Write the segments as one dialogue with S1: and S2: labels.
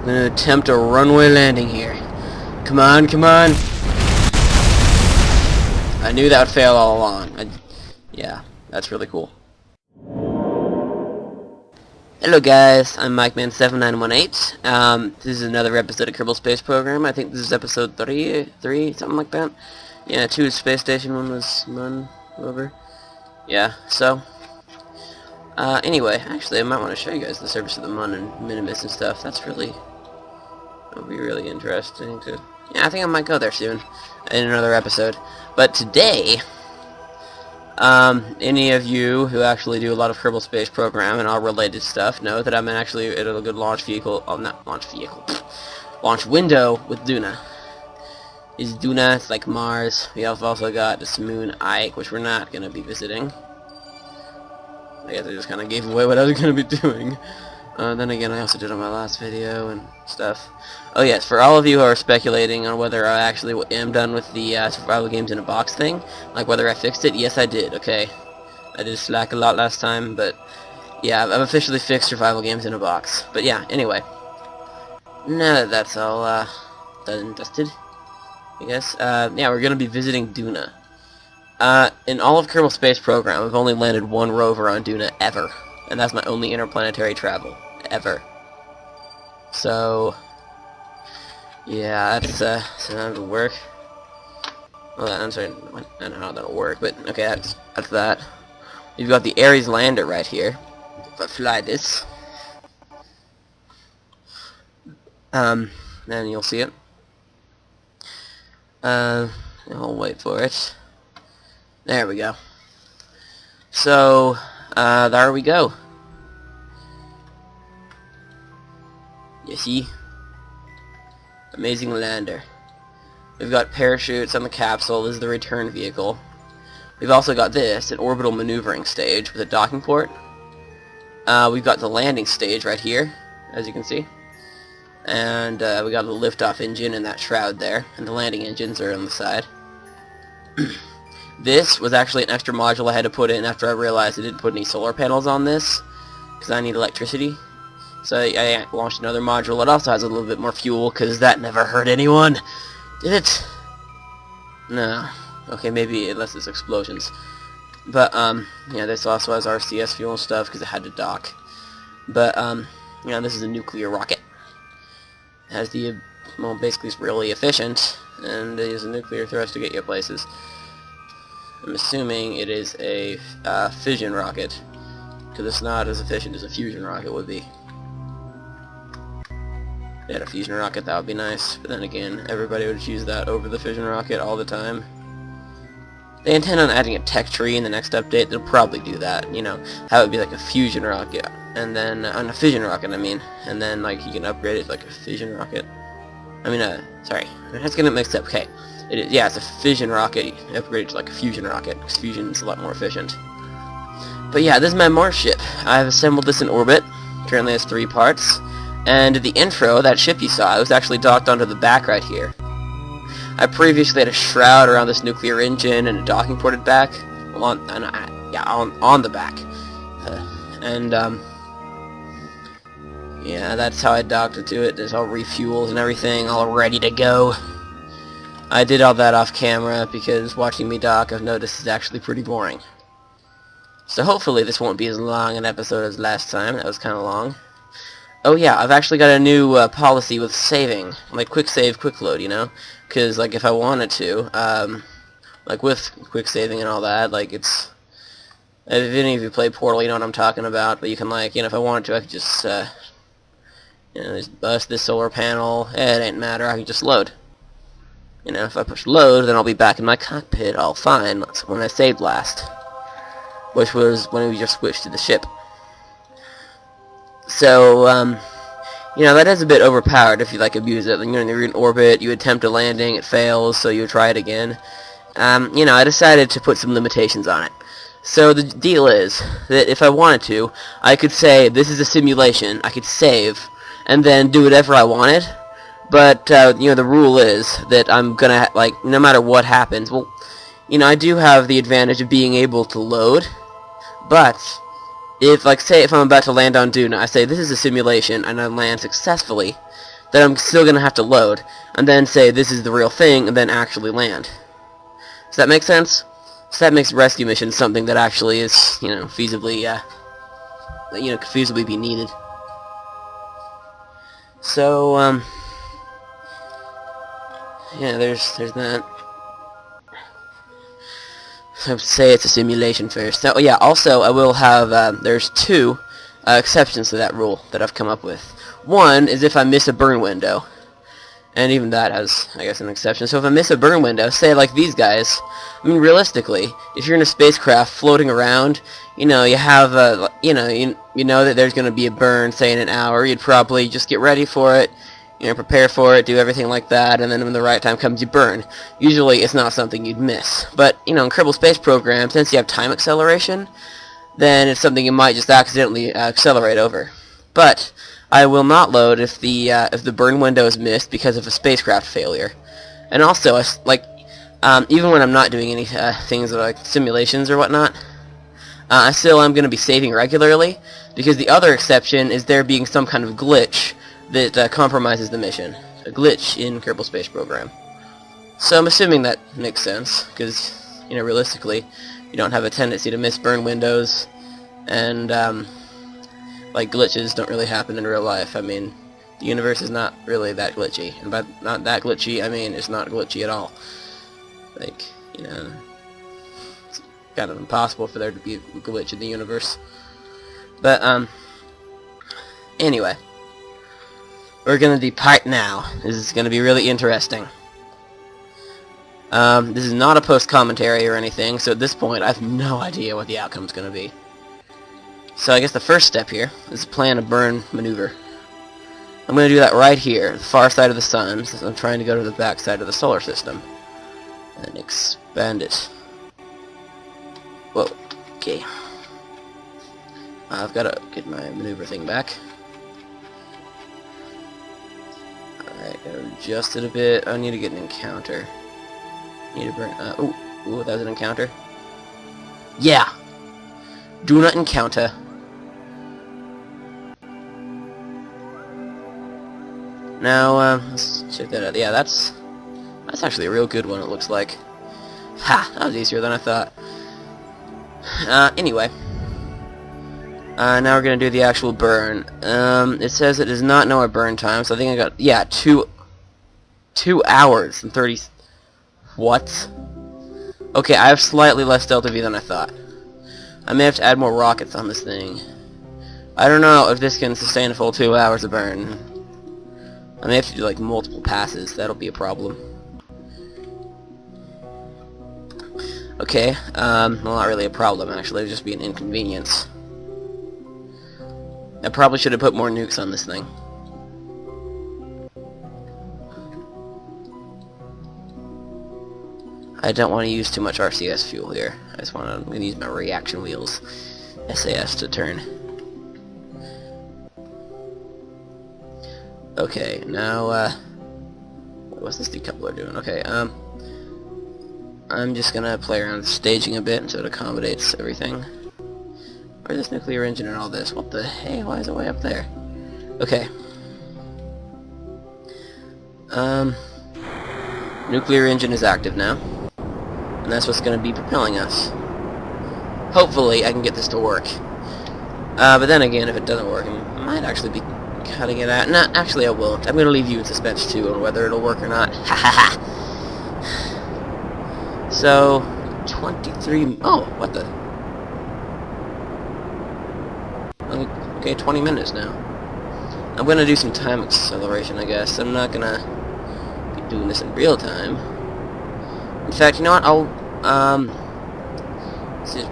S1: gonna attempt a runway landing here. Come on, come on. I knew that would fail all along. Yeah, that's really cool. Hello guys, I'm MikeMan7918. This is another episode of Kerbal Space Program. I think this is episode 3, something like that. Yeah, 2 is Space Station, 1 was Moon, over. Yeah, so... anyway, actually I might want to show you guys the surface of the Moon and Minimus and stuff. That'll be really interesting to... Yeah, I think I might go there soon, in another episode. But today... any of you who actually do a lot of Kerbal Space Program and all related stuff know that I'm actually at a good launch vehicle, launch window with Duna. Is Duna, it's like Mars. We have also got this moon Ike, which we're not going to be visiting. I guess I just kind of gave away what I was going to be doing. Then again, I also did on my last video and stuff. Oh yes, for all of you who are speculating on whether I actually am done with the survival games in a box thing, like whether I fixed it, yes I did, okay. I did slack a lot last time, but yeah, I've officially fixed survival games in a box. But yeah, anyway. Now that that's all done and dusted, I guess, yeah, we're going to be visiting Duna. In all of Kerbal Space Program, I've only landed one rover on Duna ever. And that's my only interplanetary travel. Ever. So... yeah, that's, so that'll work. Well, I'm sorry, I don't know how that'll work, but okay, that's that. We've got the Ares lander right here. If I fly this. Then you'll see it. I'll wait for it. There we go. So, there we go. You see? Amazing lander. We've got parachutes on the capsule. This is the return vehicle. We've also got this, an orbital maneuvering stage with a docking port. We've got the landing stage right here, as you can see. And we got the liftoff engine and that shroud there. And the landing engines are on the side. This was actually an extra module I had to put in after I realized I didn't put any solar panels on this, because I need electricity. So I launched another module. It also has a little bit more fuel, because that never hurt anyone. Did it? No. Okay, maybe unless it's explosions. But, yeah, this also has RCS fuel and stuff, because it had to dock. But, you know, this is a nuclear rocket. It has the, well, basically it's really efficient, and it uses a nuclear thrust to get you places. I'm assuming it is a fission rocket, because it's not as efficient as a fusion rocket would be. If they had a fusion rocket, that would be nice, but then again, everybody would choose that over the fission rocket all the time. They intend on adding a tech tree in the next update. They'll probably do that, you know, have it be like a fusion rocket, and then, on a fission rocket, I mean, and then, like, you can upgrade it like a fission rocket. I mean, sorry, that's getting mixed up, okay. Yeah, it's a fission rocket upgraded to like a fusion rocket, because fusion is a lot more efficient. But yeah, this is my Mars ship. I've assembled this in orbit. Currently has 3 parts. And the intro, that ship you saw, it was actually docked onto the back right here. I previously had a shroud around this nuclear engine and a docking port at back. Well, on the back. Yeah, that's how I docked it to it. There's all refueled and everything, all ready to go. I did all that off camera because watching me dock I've noticed is actually pretty boring. So hopefully this won't be as long an episode as last time. That was kind of long. Oh yeah, I've actually got a new policy with saving. Like quick save, quick load, you know? Because like if I wanted to, like with quick saving and all that, like it's... If any of you play Portal, you know what I'm talking about. But you can like, you know, if I wanted to I could just, you know, just bust this solar panel. It ain't matter, I can just load. You know, if I push load, then I'll be back in my cockpit all fine. That's when I saved last. Which was when we just switched to the ship. So, you know, that is a bit overpowered if you, like, abuse it. You're in orbit, you attempt a landing, it fails, so you try it again. You know, I decided to put some limitations on it. So the deal is that if I wanted to, I could say, this is a simulation, I could save, and then do whatever I wanted. But, you know, the rule is that I'm gonna, like, no matter what happens, well, you know, I do have the advantage of being able to load, but if, like, say if I'm about to land on Duna, I say this is a simulation, and I land successfully, then I'm still going to have to load, and then say this is the real thing, and then actually land. Does that make sense? So that makes rescue missions something that actually is, feasibly, could feasibly be needed. So, yeah, there's that. I would say it's a simulation first. So, yeah, also, I will have, there's two exceptions to that rule that I've come up with. One is if I miss a burn window. And even that has, I guess, an exception. So if I miss a burn window, say like these guys, I mean, realistically, if you're in a spacecraft floating around, you have, you know that there's going to be a burn, say, in an hour, you'd probably just get ready for it, prepare for it, do everything like that, and then when the right time comes, you burn. Usually, it's not something you'd miss. But, in Kerbal Space Program, since you have time acceleration, then it's something you might just accidentally accelerate over. But I will not load if the burn window is missed because of a spacecraft failure. And also, even when I'm not doing any things like simulations or whatnot, I still am going to be saving regularly, because the other exception is there being some kind of glitch that compromises the mission. A glitch in Kerbal Space Program. So I'm assuming that makes sense, because, realistically, you don't have a tendency to miss burn windows, and, like, glitches don't really happen in real life. I mean, the universe is not really that glitchy. And by not that glitchy, I mean it's not glitchy at all. Like, it's kind of impossible for there to be a glitch in the universe. But, anyway. We're gonna depart now. This is gonna be really interesting. This is not a post-commentary or anything, so at this point I have no idea what the outcome's gonna be. So I guess the first step here is to plan a burn maneuver. I'm going to do that right here, the far side of the sun, since I'm trying to go to the back side of the solar system. And expand it. Whoa, okay. I've got to get my maneuver thing back. Alright, gotta adjust it a bit. I need to get an encounter. Need to burn, ooh, that was an encounter. Yeah! Do not encounter. Now, let's check that out. Yeah, that's actually a real good one, it looks like. Ha! That was easier than I thought. Anyway. Now we're gonna do the actual burn. It says it does not know our burn time, so I think I got, yeah, 2 hours and 30... What? Okay, I have slightly less Delta V than I thought. I may have to add more rockets on this thing. I don't know if this can sustain a full 2 hours of burn. I may have to do like multiple passes. That'll be a problem. Okay, well, not really a problem actually. It'll just be an inconvenience. I probably should have put more nukes on this thing. I don't want to use too much RCS fuel here. I just want to, I'm going to use my reaction wheels, SAS, to turn. Okay, now, what's this decoupler doing? Okay, I'm just gonna play around with staging a bit so it accommodates everything. Where's this nuclear engine and all this? What the hey? Why is it way up there? Okay. Nuclear engine is active now. And that's what's gonna be propelling us. Hopefully I can get this to work. But then again, if it doesn't work, I might actually be cutting it out. No, actually I won't. I'm gonna leave you in suspense too on whether it'll work or not. Ha ha ha! So, 23... Oh, what the... Okay, 20 minutes now. I'm gonna do some time acceleration, I guess. I'm not gonna be doing this in real time. In fact, you know what? I'll,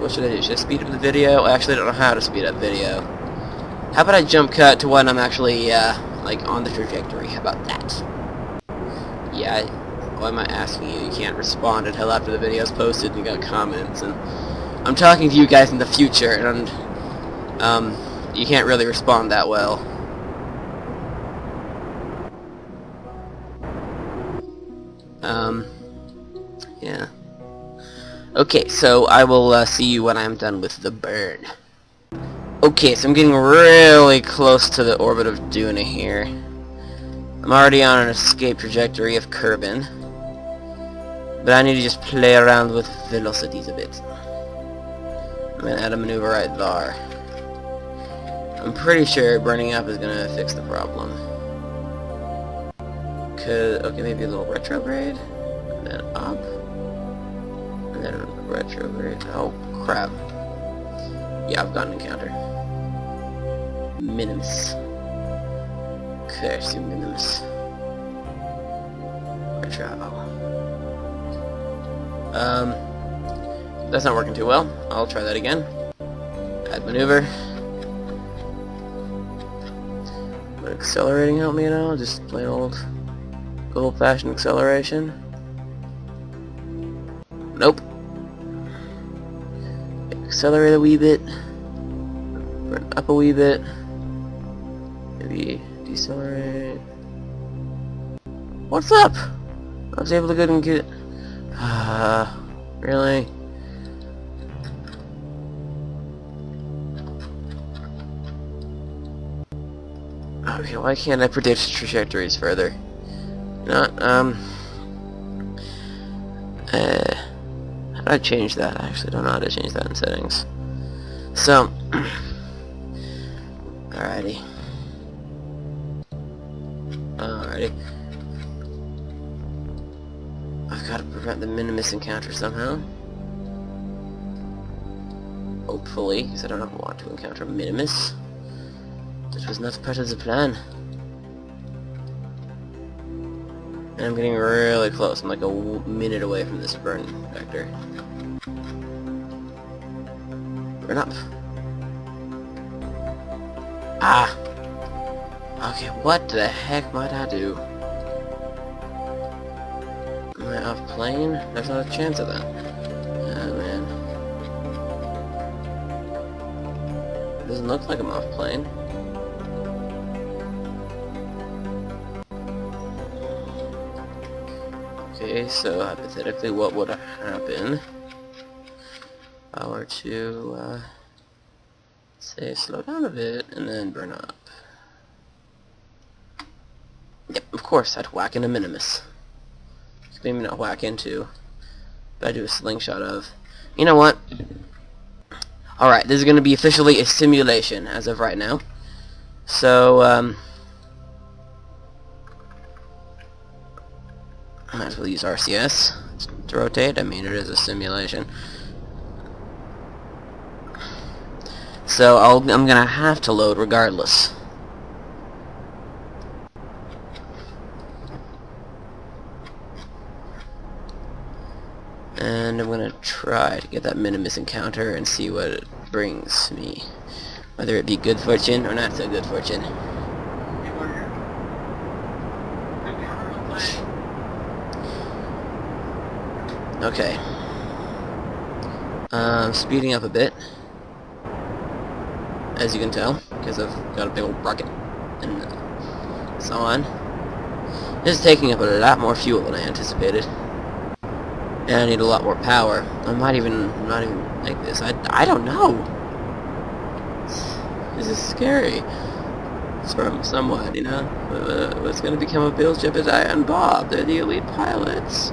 S1: what should I do? Should I speed up the video? I actually don't know how to speed up video. How about I jump cut to when I'm actually, like, on the trajectory? How about that? Yeah, why am I asking you? You can't respond until after the video's posted and you got comments, and I'm talking to you guys in the future, and, you can't really respond that well. Yeah. Okay, so I will, see you when I'm done with the burn. Okay, so I'm getting really close to the orbit of Duna here. I'm already on an escape trajectory of Kerbin. But I need to just play around with velocities a bit. I'm gonna add a maneuver right there. I'm pretty sure burning up is gonna fix the problem. Okay, maybe a little retrograde, and then up, and then retrograde. Oh crap! Yeah, I've got an encounter. Minimus. Okay, I see Minimus. Retro. That's not working too well. I'll try that again. Add maneuver. Would accelerating help me at all? Just plain old-fashioned acceleration? Nope. Accelerate a wee bit. Burn up a wee bit. Maybe decelerate. What's up? I was able to go and get... really? Okay, why can't I predict trajectories further? Not, how do I change that? I actually don't know how to change that in settings. So, alrighty. I've got to prevent the Minimus encounter somehow. Hopefully, because I don't want to encounter Minimus. That was not part of the plan. And I'm getting really close. I'm like a minute away from this burn vector. Burn up. Ah! Okay, what the heck might I do? Am I off plane? There's not a chance of that. Oh man. It doesn't look like I'm off plane. Okay, so hypothetically what would happen if I were to, say, slow down a bit and then burn up? Yep, of course, I'd whack into Minimus. Maybe not whack into, but I do a slingshot of. You know what? Alright, this is going to be officially a simulation as of right now. So, might as well use RCS to rotate. I mean, it is a simulation. So, I'm going to have to load regardless. And I'm going to try to get that Minimus encounter and see what it brings me. Whether it be good fortune or not so good fortune. Okay. Speeding up a bit. As you can tell, because I've got a big old rocket and so on. This is taking up a lot more fuel than I anticipated. And I need a lot more power. I might even not even like this. I don't know. This is scary. Somewhat, you know. What's going to become of Bill's Jebediah and Bob? They're the elite pilots.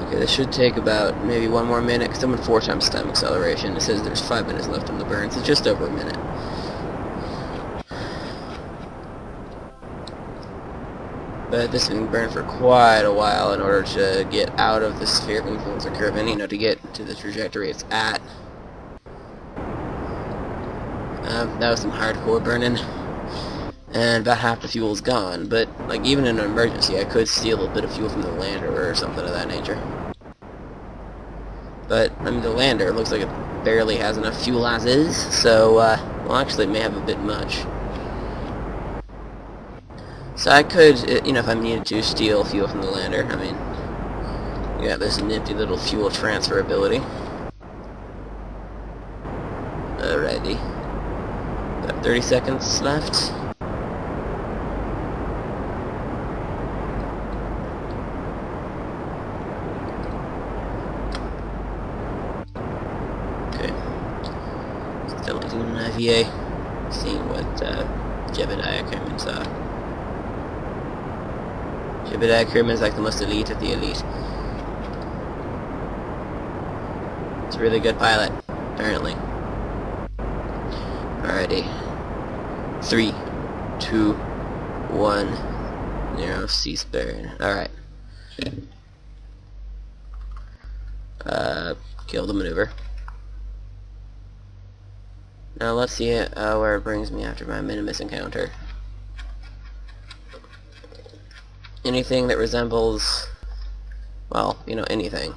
S1: Okay, this should take about maybe one more minute, because I'm in 4 times time acceleration. It says there's 5 minutes left on the burn, so just over a minute. But this can burn for quite a while in order to get out of the sphere of influence or curve, and, you know, to get to the trajectory it's at. That was some hardcore burning. And about half the fuel's gone, but, like, even in an emergency, I could steal a bit of fuel from the lander or something of that nature. But, I mean, the lander looks like it barely has enough fuel as is, so, well, actually, it may have a bit much. So I could, you know, if I needed to, steal fuel from the lander. I mean, you got this nifty little fuel transfer ability. Alrighty. About 30 seconds left. Okay. VA, seeing what Jebediah Kerman saw. Jebediah Kerman is like the most elite of the elite. It's a really good pilot, apparently. Alrighty. 3, 2, 1, 0, cease burn. Alright. Kill the maneuver. Now let's see where it brings me after my minimus encounter. Anything that resembles, well, you know, anything.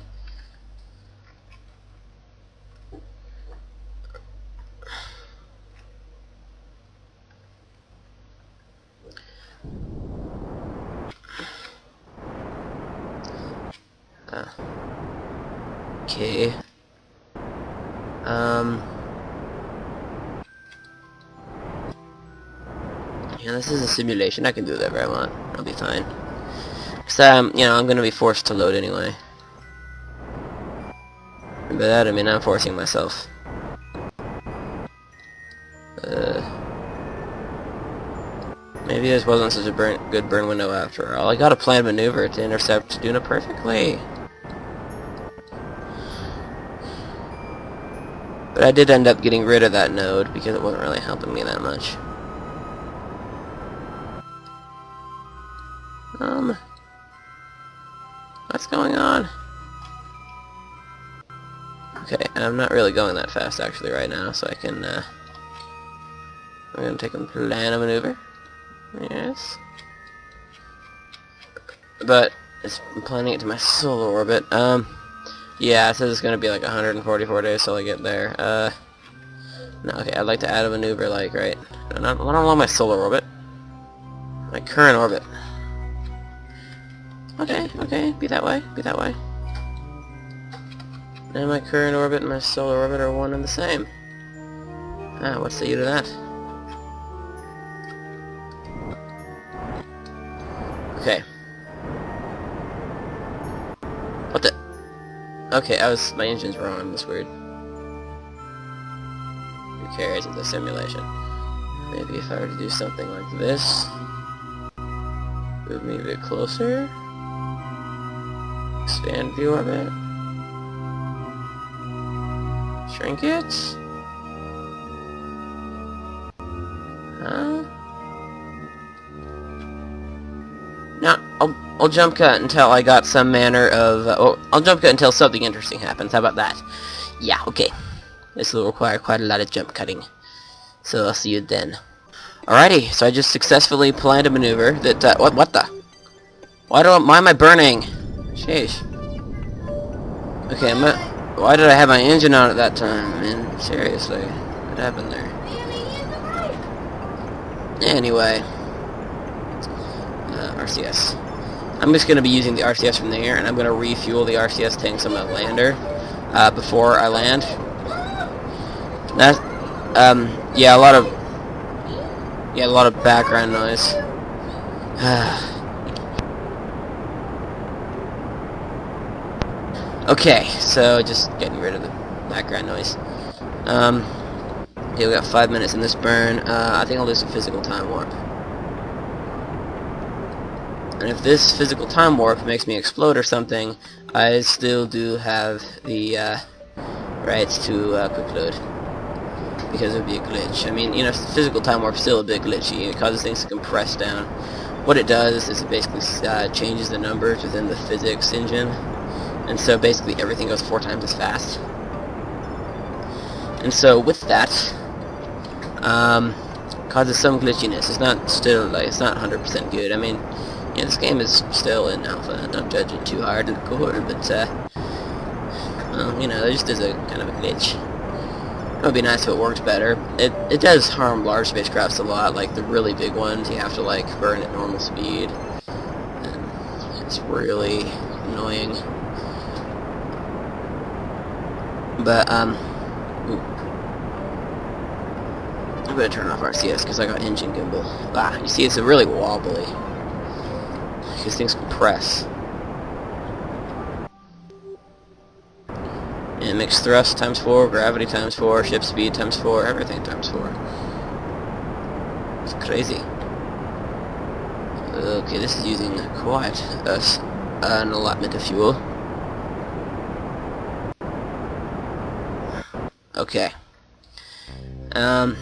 S1: Okay. Yeah, this is a simulation. I can do whatever I want. I'll be fine. Cause you know, I'm gonna be forced to load anyway. And by that I mean I'm forcing myself. Maybe this wasn't such a good burn window after all. I got a planned maneuver to intercept Duna perfectly. But I did end up getting rid of that node because it wasn't really helping me that much. What's going on? Okay, I'm not really going that fast actually right now, so I can, I'm gonna take a plan a maneuver. Yes. But, I'm planning it to my solar orbit. Yeah, it says it's gonna be like 144 days till I get there. No, okay, I'd like to add a maneuver, like, right, not along my solar orbit. My current orbit. Okay, be that way, be that way. And my current orbit and my solar orbit are one and the same. Ah, what's the use of that? Okay. What the? Okay, my engine's wrong, that's weird. Who cares, it's a simulation. Maybe if I were to do something like this. Move me a bit closer. Expand view of it. Shrink it. Huh? No, I'll jump cut until I got some manner of. I'll jump cut until something interesting happens. How about that? Yeah, okay. This will require quite a lot of jump cutting. So I'll see you then. Alrighty, so I just successfully planned a maneuver that. What the? Why am I burning? Sheesh. Okay, why did I have my engine on at that time, man? Seriously. What happened there? Anyway. RCS. I'm just going to be using the RCS from there, and I'm going to refuel the RCS tanks on my lander before I land. That, yeah, a lot of background noise. Okay, so just getting rid of the background noise. Okay, we got 5 minutes in this burn. I think I'll do some physical time warp. And if this physical time warp makes me explode or something, I still do have the rights to quick load. Because it would be a glitch. I mean, you know, physical time warp is still a bit glitchy. It causes things to compress down. What it does is it basically changes the numbers within the physics engine. And so basically everything goes 4 times as fast. And so with that, causes some glitchiness. It's not 100% good. I mean, yeah, this game is still in alpha. Don't judge it too hard in the core, but well, you know, there just is a kind of a glitch. It would be nice if it worked better. It does harm large spacecrafts a lot, like the really big ones. You have to like burn at normal speed, and it's really annoying. But I'm gonna turn off RCS because I got engine gimbal. You see, it's really wobbly because things compress. And mixed thrust times 4, gravity times 4, ship speed times 4, everything times 4. It's crazy. Okay, this is using quite an allotment of fuel. Okay. I'm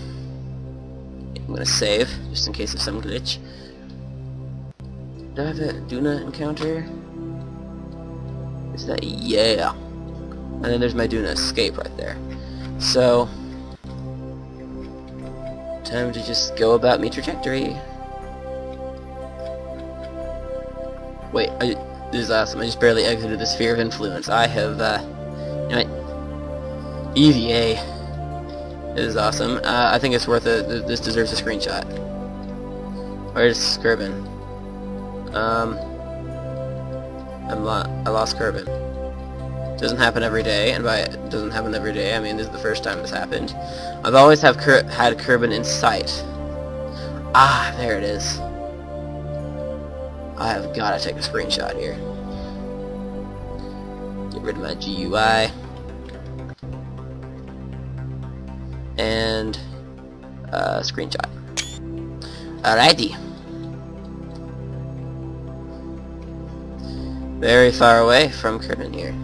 S1: gonna save, just in case of some glitch. Do I have a Duna encounter? Is that... yeah. And then there's my Duna escape right there. So... time to just go about my trajectory. Wait, this is awesome. I just barely exited the sphere of influence. I have, you know what? EVA. This is awesome. I think it's worth it. This deserves a screenshot. Where's Kerbin? I lost Kerbin. Doesn't happen every day, and by it doesn't happen every day, I mean this is the first time this happened. I've always had Kerbin in sight. Ah, there it is. I have got to take a screenshot here. Get rid of my GUI. And screenshot. Alrighty. Very far away from Kerbin here.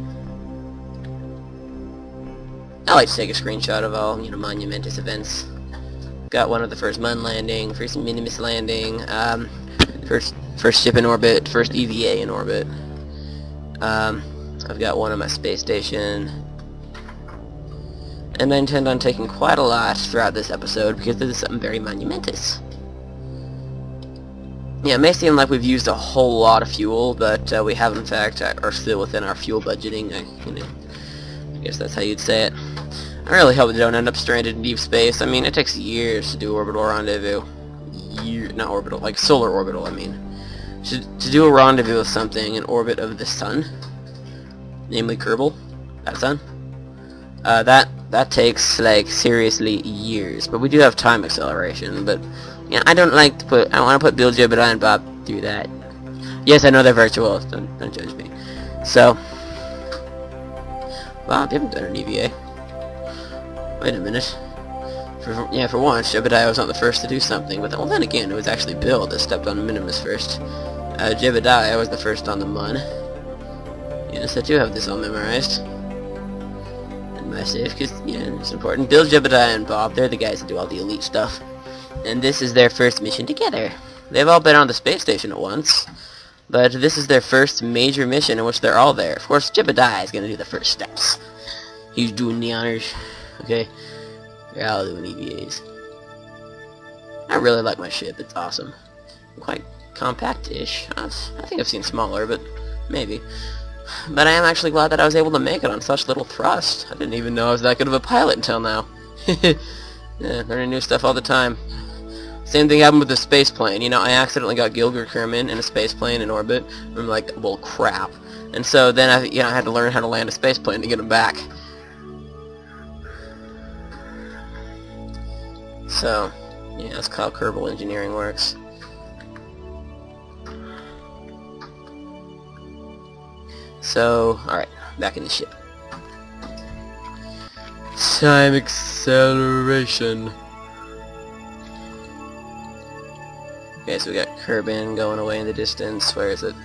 S1: I like to take a screenshot of all, you know, monumentous events. Got one of the first Mun landing, first Minimus landing, first ship in orbit, first EVA in orbit. I've got one on my space station. And I intend on taking quite a lot throughout this episode because this is something very monumentous. Yeah, it may seem like we've used a whole lot of fuel, but we have in fact are still within our fuel budgeting. I guess that's how you'd say it. I really hope they don't end up stranded in deep space. I mean, it takes years to do orbital rendezvous. Not orbital, like solar orbital, I mean. To do a rendezvous with something in orbit of the sun, namely Kerbal, that sun, that takes, like, seriously years. But we do have time acceleration, but, you know, I don't want to put Bill, Jebediah, and Bob through that. Yes, I know they're virtual, don't judge me. So, Bob, you haven't done an EVA. Wait a minute. For once, Jebediah was not the first to do something, but then again, it was actually Bill that stepped on Minimus first. Jebediah was the first on the Mun. Yes, I do have this all memorized. In my save, because, yeah, it's important. Bill, Jebediah, and Bob, they're the guys that do all the elite stuff. And this is their first mission together. They've all been on the space station at once, but this is their first major mission in which they're all there. Of course, Jebediah is going to do the first steps. He's doing the honors. Okay? They're all doing EVAs. I really like my ship. It's awesome. Quite compact-ish. I think I've seen smaller, but maybe. But I am actually glad that I was able to make it on such little thrust. I didn't even know I was that good of a pilot until now. Yeah, learning new stuff all the time. Same thing happened with the space plane. You know, I accidentally got Gilger Kerman in a space plane in orbit. I'm like, well, crap. And so then I had to learn how to land a space plane to get him back. So, yeah, that's how Kerbal engineering works. So, alright, back in the ship. Time acceleration. Okay, so we got Kerbin going away in the distance. Where is it?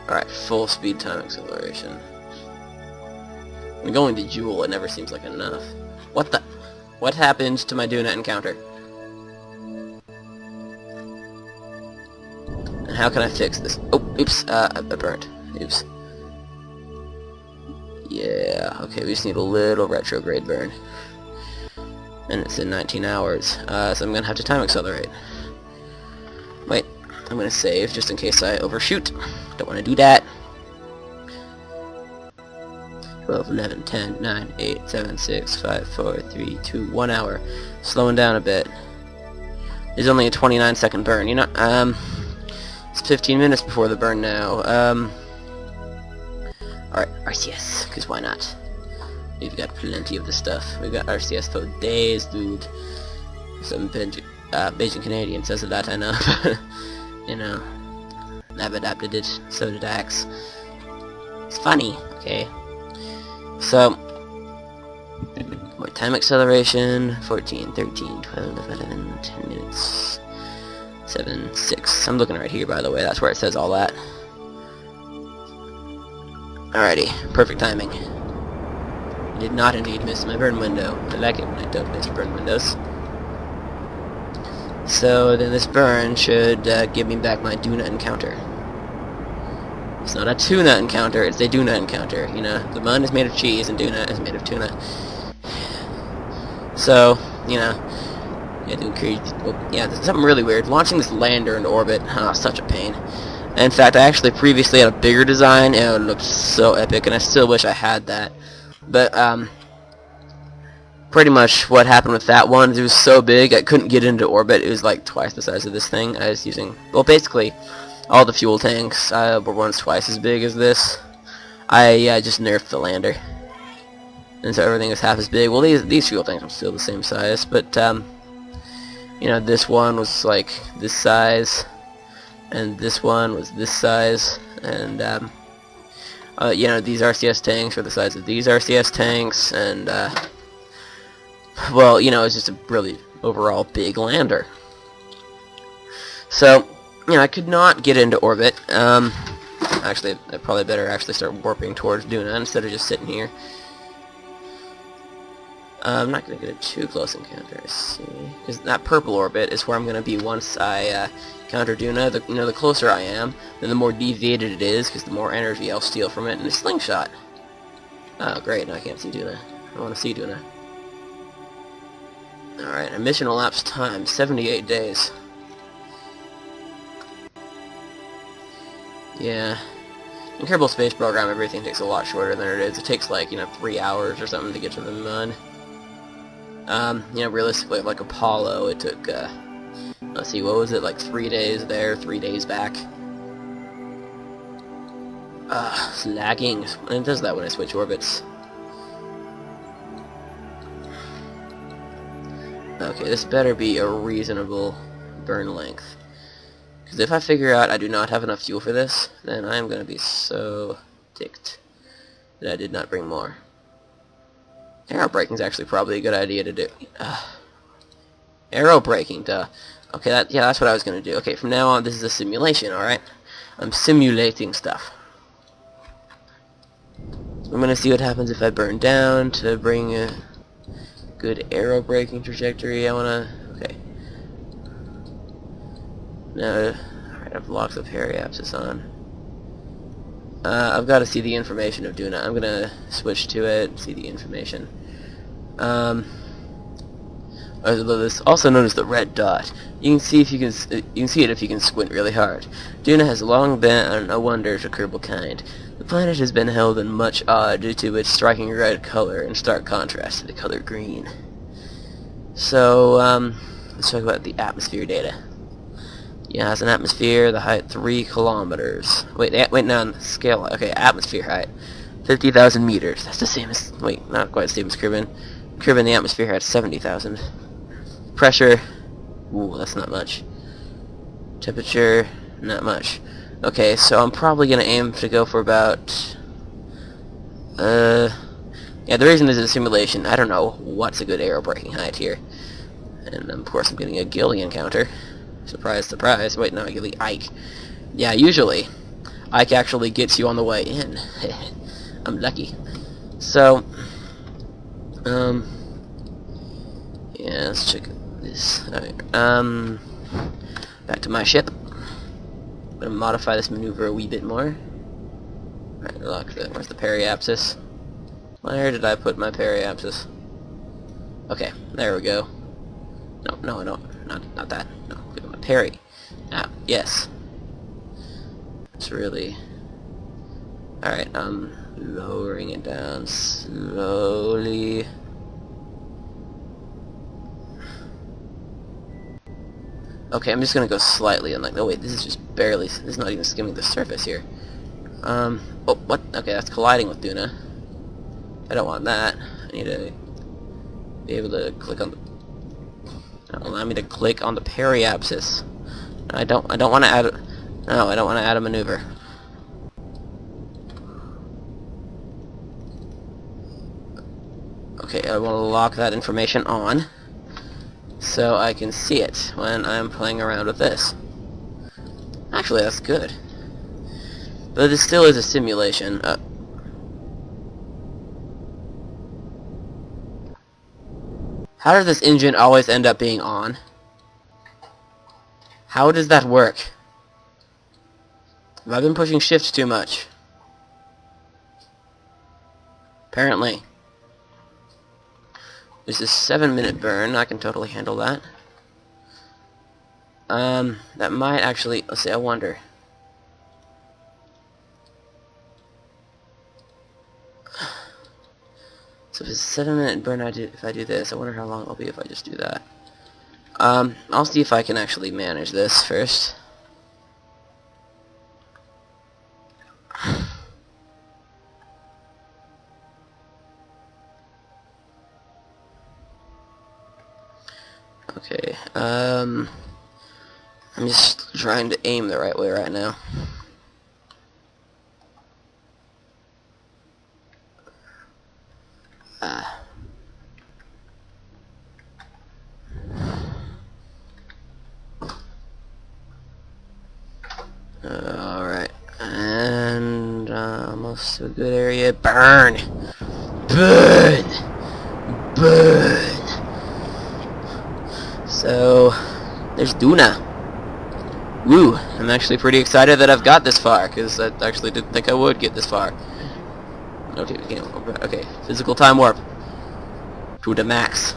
S1: Alright, full speed time acceleration. When going to Joule, it never seems like enough. What the? What happened to my Duna encounter? And how can I fix this? Oh, oops, I burned. Oops. Yeah, okay, we just need a little retrograde burn. And it's in 19 hours, so I'm gonna have to time accelerate. Wait, I'm gonna save just in case I overshoot. Don't want to do that. 12, 11, 10, 9, 8, 7, 6, 5, 4, 3, 2, 1 hour. Slowing down a bit. There's only a 29-second burn, you know, it's 15 minutes before the burn now. Alright, RCS, because why not? We've got plenty of the stuff. We've got RCS for days, dude. Some Beijing Canadian says that, I know. You know. I've adapted it. So did Axe. It's funny. Okay. So, more time acceleration. 14, 13, 12, 11, 10 minutes. 7, 6. I'm looking right here, by the way. That's where it says all that. Alrighty. Perfect timing. I did not indeed miss my burn window. I like it when I don't miss burn windows. So then this burn should give me back my Duna encounter. It's not a tuna encounter, it's a Duna encounter. You know, the mun is made of cheese and Duna is made of tuna. So, you know, yeah, there's something really weird. Launching this lander into orbit, such a pain. In fact, I actually previously had a bigger design, and it looked so epic, and I still wish I had that. But, pretty much what happened with that one is it was so big I couldn't get into orbit. It was like twice the size of this thing. I was using, well, basically all the fuel tanks were once twice as big as this. I just nerfed the lander, and so everything is half as big. Well, these fuel tanks are still the same size, but you know, this one was like this size, and this one was this size, and you know, these RCS tanks are the size of these RCS tanks, and well, you know, it's just a really overall big lander. So, you know, I could not get into orbit. Actually, I probably better actually start warping towards Duna instead of just sitting here. I'm not going to get a too close encounter, see, because that purple orbit is where I'm going to be once I counter Duna. You know, the closer I am, then the more deviated it is, because the more energy I'll steal from it in a slingshot. Oh, great, now I can't see Duna. I want to see Duna. Alright, a mission elapsed time, 78 days. Yeah. In Kerbal Space Program, everything takes a lot shorter than it is. It takes like, you know, 3 hours or something to get to the Mun. You know, realistically, like Apollo, it took, let's see, what was it, like 3 days there, 3 days back. It's lagging. It does that when I switch orbits. Okay, this better be a reasonable burn length. Because if I figure out I do not have enough fuel for this, then I am going to be so ticked that I did not bring more. Aero braking is actually probably a good idea to do. Aero braking, duh. Okay, yeah, that's what I was going to do. Okay, from now on, this is a simulation, alright? I'm simulating stuff. So I'm going to see what happens if I burn down to bring a good aero braking trajectory. I want to... Okay. Now, alright, I've locked the periapsis on. I've got to see the information of Duna. I'm going to switch to it, see the information. This also known as the red dot. You can see it if you can squint really hard. Duna has long been a wonder to Kerbal kind. The planet has been held in much awe due to its striking red color in stark contrast to the color green. So, let's talk about the atmosphere data. Yeah, it has an atmosphere, the height 3 kilometers. Wait, no, on the scale, okay, atmosphere height. 50,000 meters. That's the same as, wait, not quite the same as Kerbin. Kerbin, the atmosphere had 70,000. Pressure, ooh, that's not much. Temperature, not much. Okay, so I'm probably going to aim to go for about, yeah, the reason this is a simulation, I don't know what's a good aero braking height here. And, of course, I'm getting a Gilly encounter. Surprise, surprise. Wait, no, Gilly, Ike. Yeah, usually, Ike actually gets you on the way in. I'm lucky. So, yeah, let's check this. Alright, back to my ship. I'm gonna modify this maneuver a wee bit more. Alright, look, where's the periapsis? Where did I put my periapsis? Okay, there we go. No, not that. No, look at my peri. Ah, yes. It's really... Alright, I'm lowering it down slowly. Okay, I'm just gonna go slightly and like, oh wait, this is just barely, this is not even skimming the surface here. Oh, what? Okay, that's colliding with Duna. I don't want that. I need to be able to click on the... Allow me to click on the periapsis. I don't want to add... No, I don't want to add a maneuver. Okay, I want to lock that information on so I can see it when I'm playing around with this. Actually, that's good. But this still is a simulation. How does this engine always end up being on? How does that work? Have I been pushing shift too much? Apparently. This is a 7-minute burn. I can totally handle that. That might actually... Let's see, I wonder. So if it's a 7-minute burn, if I do this, I wonder how long it'll be if I just do that. I'll see if I can actually manage this first. Okay, I'm just trying to aim the right way right now. Alright, and almost to a good area. Burn! Burn! Burn! So, there's Duna. Woo! I'm actually pretty excited that I've got this far, because I actually didn't think I would get this far. Okay, physical time warp. To the max.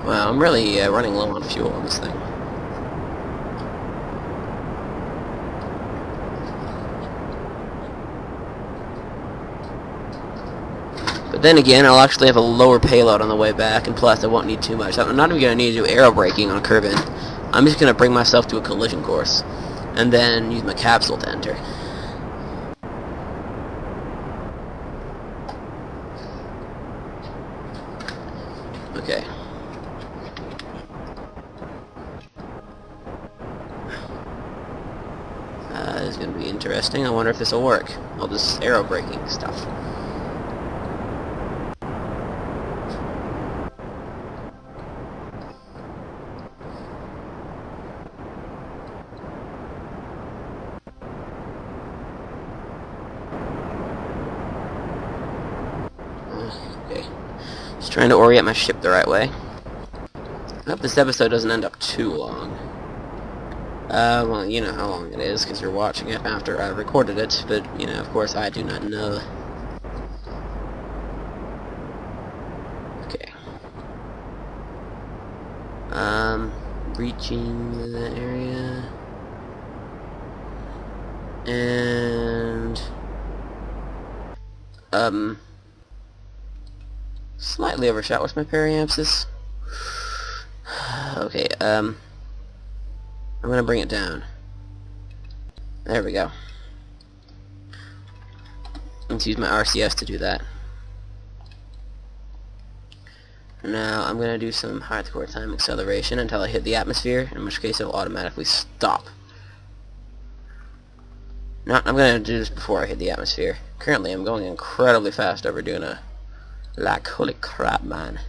S1: Wow, I'm really running low on fuel on this thing. But then again, I'll actually have a lower payload on the way back, and plus I won't need too much. I'm not even going to need to do aero braking on curve in. I'm just going to bring myself to a collision course, and then use my capsule to enter. Okay. This is going to be interesting. I wonder if this will work. All this aero braking stuff. Okay. Just trying to orient my ship the right way. I hope this episode doesn't end up too long. Well, you know how long it is, because you're watching it after I recorded it, but, you know, of course, I do not know. Okay. Reaching that area. And... slightly overshot. What's my periampsis? Okay, I'm gonna bring it down. There we go. Let's use my RCS to do that. Now I'm gonna do some hardcore time acceleration until I hit the atmosphere, in which case it will automatically stop. No, I'm gonna do this before I hit the atmosphere. Currently I'm going incredibly fast over Duna. Like, holy crap, man.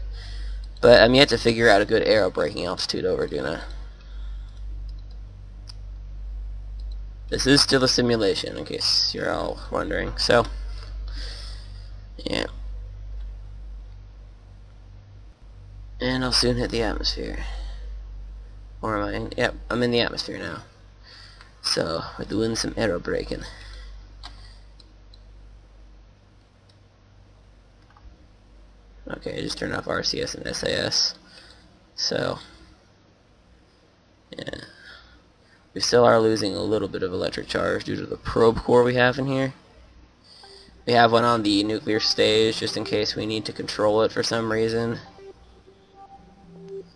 S1: But I'm yet to figure out a good aero braking altitude over Duna. This is still a simulation, in case you're all wondering. So, yeah. And I'll soon hit the atmosphere. Or am I in? Yep, I'm in the atmosphere now. So, we're doing some aero braking. Okay, I just turned off RCS and SAS. So, yeah. We still are losing a little bit of electric charge due to the probe core we have in here. We have one on the nuclear stage just in case we need to control it for some reason.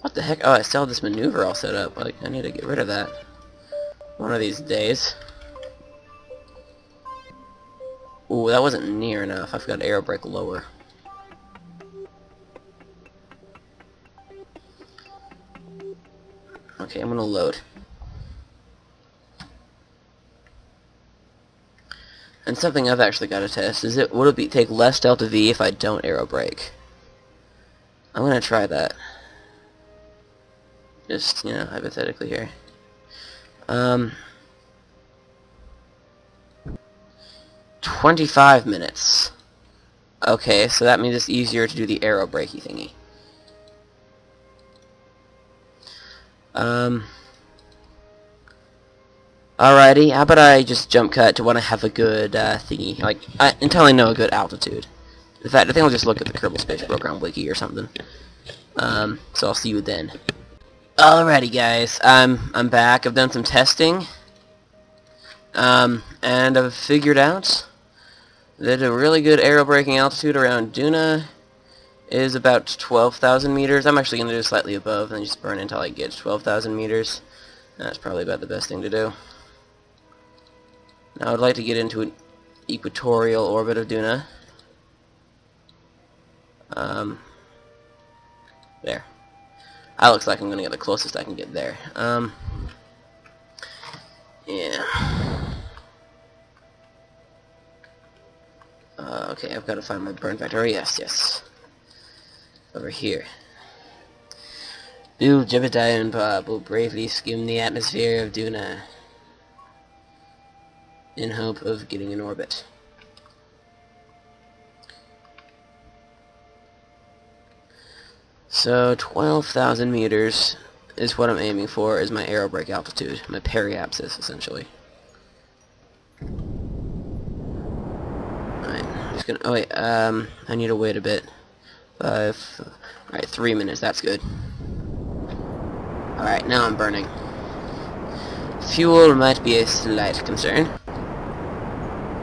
S1: What the heck? Oh, I still have this maneuver all set up. Like, I need to get rid of that one of these days. Ooh, that wasn't near enough. I forgot to aero brake lower. Okay, I'm gonna load. And something I've actually got to test is would it take less delta V if I don't aero brake? I'm gonna try that. Just, you know, hypothetically here. 25 minutes. Okay, so that means it's easier to do the aero brakey thingy. Alrighty, how about I just jump cut to when I have a good thingy, like, until I know a good altitude. In fact, I think I'll just look at the Kerbal Space Program wiki or something. So I'll see you then. Alrighty, guys, I'm back. I've done some testing, and I've figured out that a really good aero braking altitude around Duna is about 12,000 meters. I'm actually going to do slightly above and just burn until I get to 12,000 meters. That's probably about the best thing to do. Now I'd like to get into an equatorial orbit of Duna. There. That looks like I'm going to get the closest I can get there. Yeah. Okay, I've got to find my burn factor. Oh, yes. Over here. Bill, Jebediah, and Bob will bravely skim the atmosphere of Duna in hope of getting in orbit. So 12,000 meters is what I'm aiming for as my aero brake altitude, my periapsis essentially. Alright, I'm just gonna, oh wait, I need to wait a bit. Alright, 3 minutes, that's good. Alright, now I'm burning. Fuel might be a slight concern.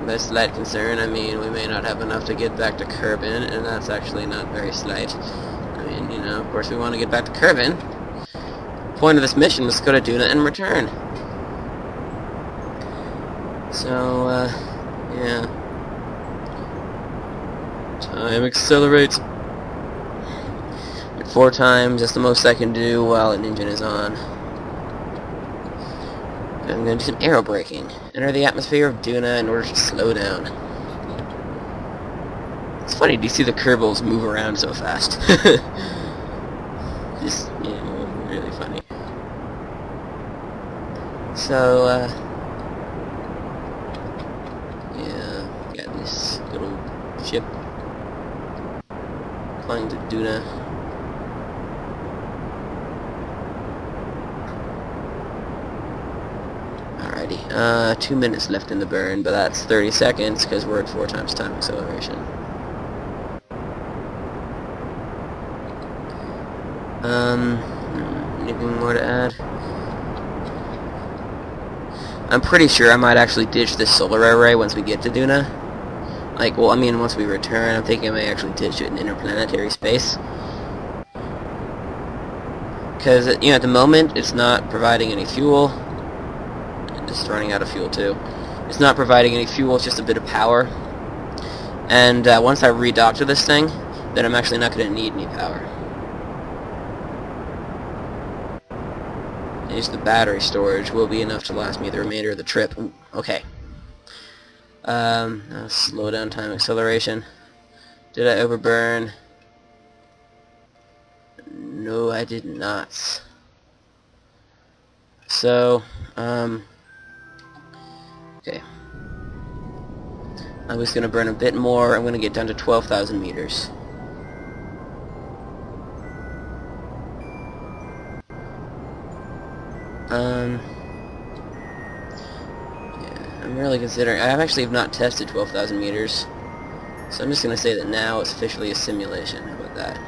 S1: By slight concern, I mean we may not have enough to get back to Kerbin, and that's actually not very slight. I mean, you know, of course we want to get back to Kerbin. The point of this mission was to go to Duna and return. So, yeah. Time accelerates. At 4 times, that's the most I can do while an engine is on. I'm going to do some aero braking. Enter the atmosphere of Duna in order to slow down. It's funny, do you see the Kerbals move around so fast? Just, you know, really funny. So, yeah, got this little ship flying to Duna. Alrighty, 2 minutes left in the burn, but that's 30 seconds because we're at 4 times time acceleration. Anything more to add? I'm pretty sure I might actually ditch this solar array once we get to Duna. Like, well, I mean, once we return, I'm thinking I may actually ditch it in interplanetary space. Because, you know, at the moment, it's not providing any fuel. It's running out of fuel too. It's not providing any fuel, it's just a bit of power. And once I redock to this thing, then I'm actually not going to need any power. At least the battery storage will be enough to last me the remainder of the trip. Ooh, okay. Slow down time acceleration. Did I overburn? No, I did not. So, okay. I'm just going to burn a bit more. I'm going to get down to 12,000 meters. Yeah, I'm really considering... I actually have not tested 12,000 meters. So I'm just going to say that now it's officially a simulation. How about that?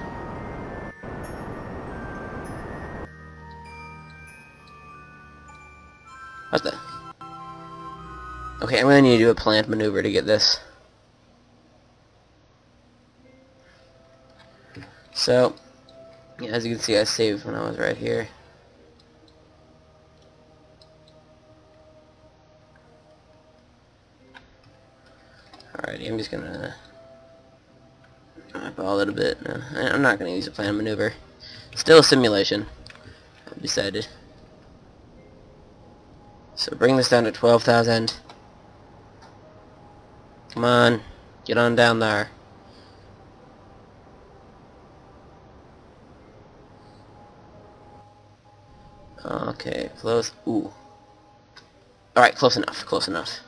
S1: What the... Okay, I'm going to need to do a plant maneuver to get this. So, Yeah, as you can see, I saved when I was right here. Alrighty, I'm just gonna eyeball it a bit. No, I'm not gonna use a plan maneuver. Still a simulation, I've decided. So bring this down to 12,000. Come on, get on down there. Okay, close. Ooh. Alright, close enough, close enough.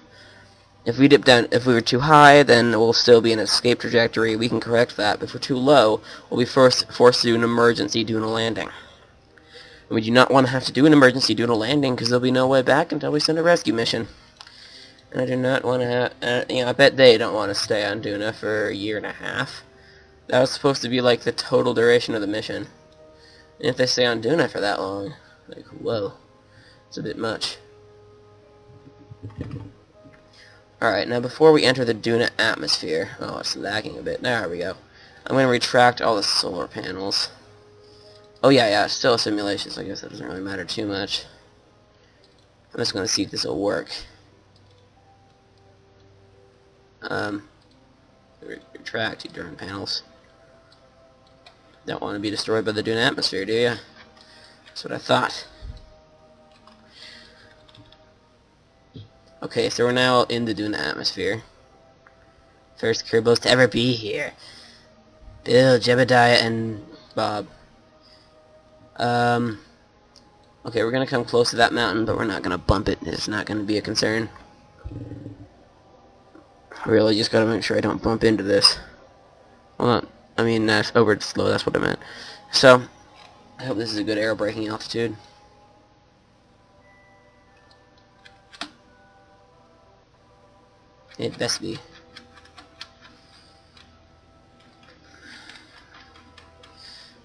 S1: If we dip down, if we were too high, then we'll still be in an escape trajectory. We can correct that. But if we're too low, we'll be forced to do an emergency Duna landing. And we do not want to have to do an emergency Duna landing because there'll be no way back until we send a rescue mission. And I do not want to have, I bet they don't want to stay on Duna for a year and a half. That was supposed to be like the total duration of the mission. And if they stay on Duna for that long, like, whoa, it's a bit much. Alright, now before we enter the Duna atmosphere... Oh, it's lagging a bit. There we go. I'm going to retract all the solar panels. Oh yeah, it's still a simulation, so I guess that doesn't really matter too much. I'm just going to see if this will work. Retract, you darn panels. Don't want to be destroyed by the Duna atmosphere, do you? That's what I thought. Okay, so we're now in the Duna atmosphere. First Kerbals to ever be here. Bill, Jebediah, and Bob. Okay, we're gonna come close to that mountain, but we're not gonna bump it. It's not gonna be a concern. I really just gotta make sure I don't bump into this. Well, I mean, over slow, that's what I meant. So, I hope this is a good aero braking altitude. It best be.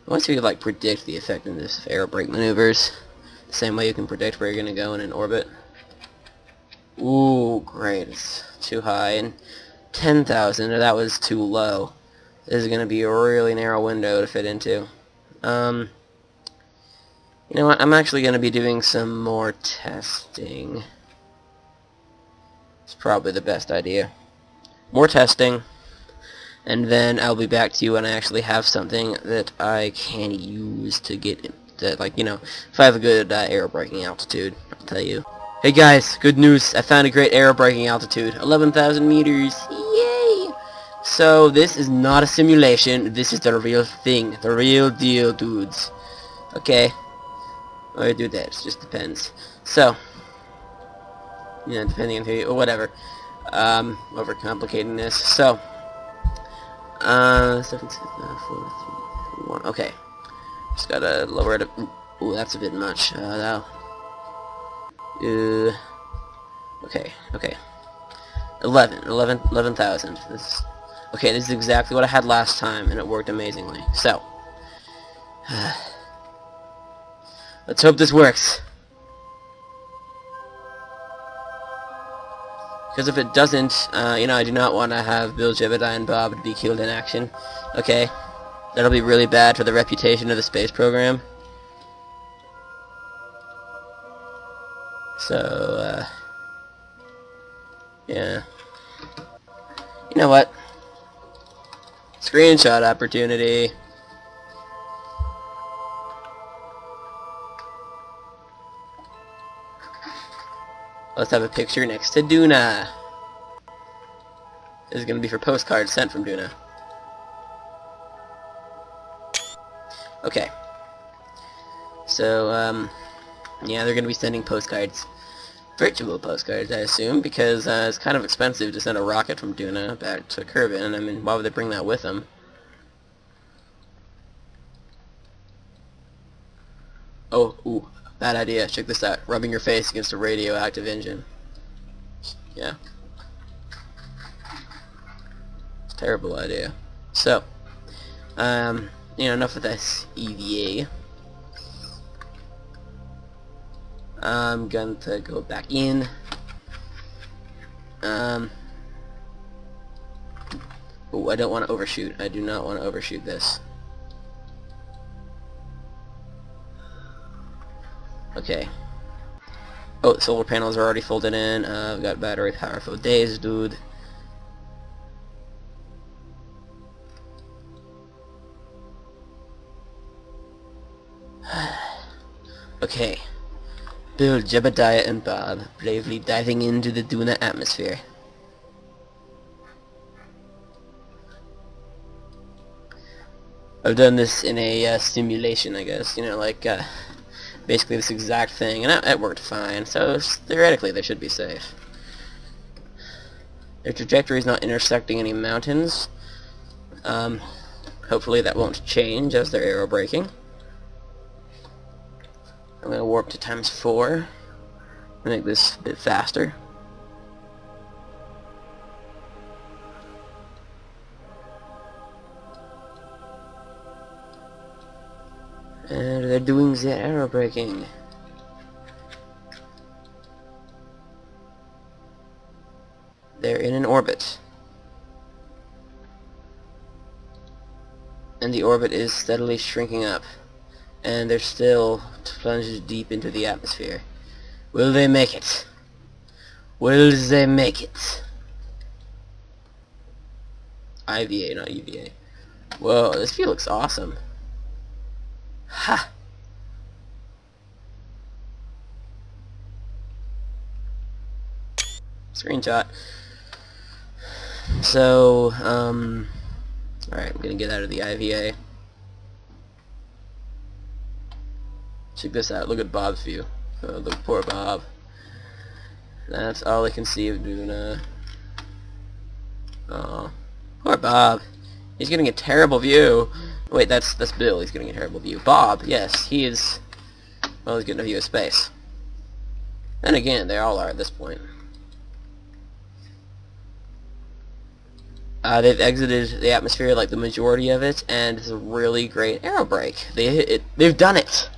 S1: Once you could, like, predict the effectiveness of aero brake maneuvers, the same way you can predict where you're gonna go in an orbit. Ooh, great. It's too high. And 10,000, that was too low. This is gonna be a really narrow window to fit into. You know what? I'm actually gonna be doing some more testing. It's probably the best idea. More testing, and then I'll be back to you when I actually have something that I can use to get that, like, if I have a good aero braking altitude, I'll tell you. Hey guys, good news. I found a great aero braking altitude. 11,000 meters. Yay! So this is not a simulation. This is the real thing. The real deal, dudes. Okay. I do that. It just depends. So, yeah, depending on who you, or whatever. Overcomplicating this. So, 7, 6, 5, 4, 3, 2, 1. Okay. Just gotta lower it. Ooh, that's a bit much. Okay. 11,000. Okay, this is exactly what I had last time, and it worked amazingly. So, let's hope this works. Because if it doesn't, I do not want to have Bill, Jebediah, and Bob be killed in action. Okay? That'll be really bad for the reputation of the space program. So, yeah. You know what? Screenshot opportunity. Let's have a picture next to Duna. This is going to be for postcards sent from Duna. Okay. So, yeah, they're going to be sending postcards. Virtual postcards, I assume, because it's kind of expensive to send a rocket from Duna back to Kerbin. I mean, why would they bring that with them? Oh, ooh, bad idea. Check this out. Rubbing your face against a radioactive engine. Yeah. It's a terrible idea. So, enough of this EVA. I'm going to go back in. Oh, I don't want to overshoot. I do not want to overshoot this. Okay. Oh, the solar panels are already folded in. I've got battery power for days, dude. Okay. Bill, Jebediah, and Bob bravely diving into the Duna atmosphere. I've done this in a simulation, I guess. You know, like basically this exact thing, and it worked fine. So theoretically, they should be safe. Their trajectory is not intersecting any mountains. Hopefully that won't change as they're aerobraking. I'm going to warp to ×4 to make this a bit faster. And they're doing the aerobraking. They're in an orbit. And the orbit is steadily shrinking up. And they're still plunged deep into the atmosphere. Will they make it? Will they make it? IVA, not UVA. Whoa, this view looks awesome. Ha! Screenshot. So, alright, I'm gonna get out of the IVA. Check this out, look at Bob's view. Oh, look, poor Bob. That's all I can see of Duna. Oh, poor Bob. He's getting a terrible view. Wait, that's Bill. He's getting a terrible view. Bob, yes, he is. Well, he's getting a view of space. And again, they all are at this point. They've exited the atmosphere, like the majority of it, and it's a really great aerobrake. They've done it.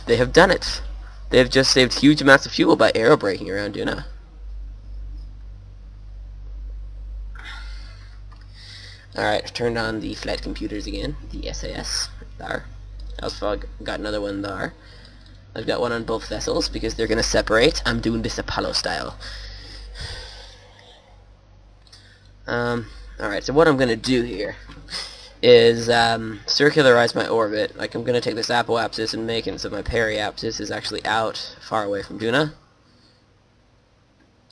S1: They have done it. They've just saved huge amounts of fuel by aerobraking around Duna. Alright, I've turned on the flight computers again. The SAS. There. I've got another one there. I've got one on both vessels because they're going to separate. I'm doing this Apollo style. Alright, so what I'm going to do here is circularize my orbit. Like, I'm going to take this apoapsis and make it so my periapsis is actually out, far away from Duna.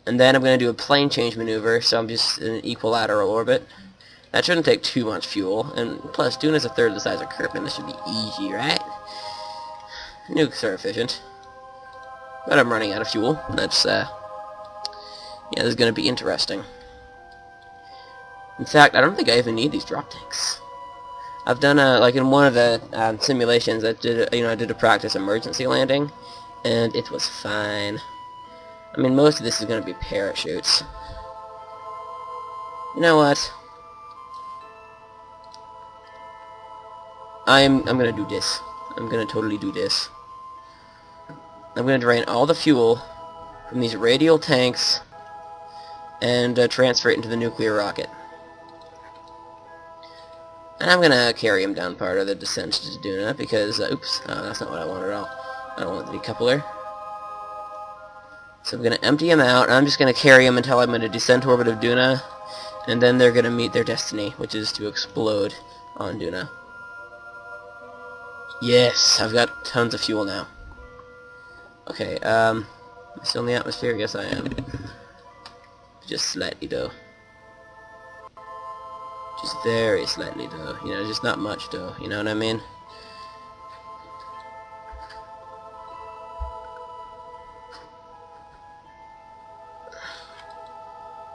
S1: And then I'm going to do a plane change maneuver, so I'm just in an equilateral orbit. That shouldn't take too much fuel, and plus, Duna's a third the size of Kirkman. This should be easy, right? Nukes are efficient. But I'm running out of fuel. That's, yeah, this is going to be interesting. In fact, I don't think I even need these drop tanks. I've done like in one of the simulations, I did a practice emergency landing, and it was fine. I mean, most of this is going to be parachutes. You know what? I'm going to do this. I'm going to totally do this. I'm going to drain all the fuel from these radial tanks and transfer it into the nuclear rocket. And I'm going to carry him down part of the descent to Duna because, oops, that's not what I want at all. I don't want the decoupler. So I'm going to empty him out, and I'm just going to carry him until I'm in a descent orbit of Duna, and then they're going to meet their destiny, which is to explode on Duna. Yes, I've got tons of fuel now. Okay, am I still in the atmosphere? Yes, I am. Just slightly, though. Just very slightly, though. You know, just not much, though. You know what I mean?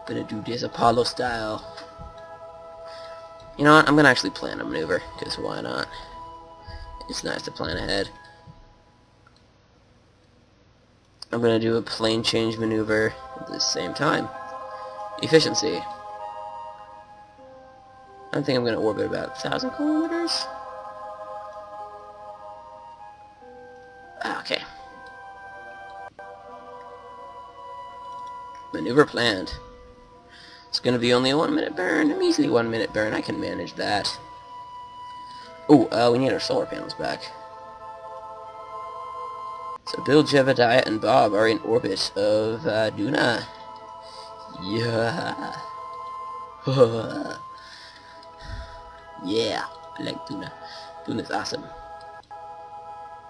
S1: Gonna do this Apollo style. You know what? I'm gonna actually plan a maneuver, because why not? It's nice to plan ahead. I'm gonna do a plane change maneuver at the same time. Efficiency. I think I'm gonna orbit about 1,000 kilometers. Okay. Maneuver planned. It's gonna be only a 1-minute burn. A measly 1-minute burn. I can manage that. Oh, we need our solar panels back. So Bill, Jebediah, and Bob are in orbit of Duna. Yeah. Yeah, I like Duna. Duna's awesome.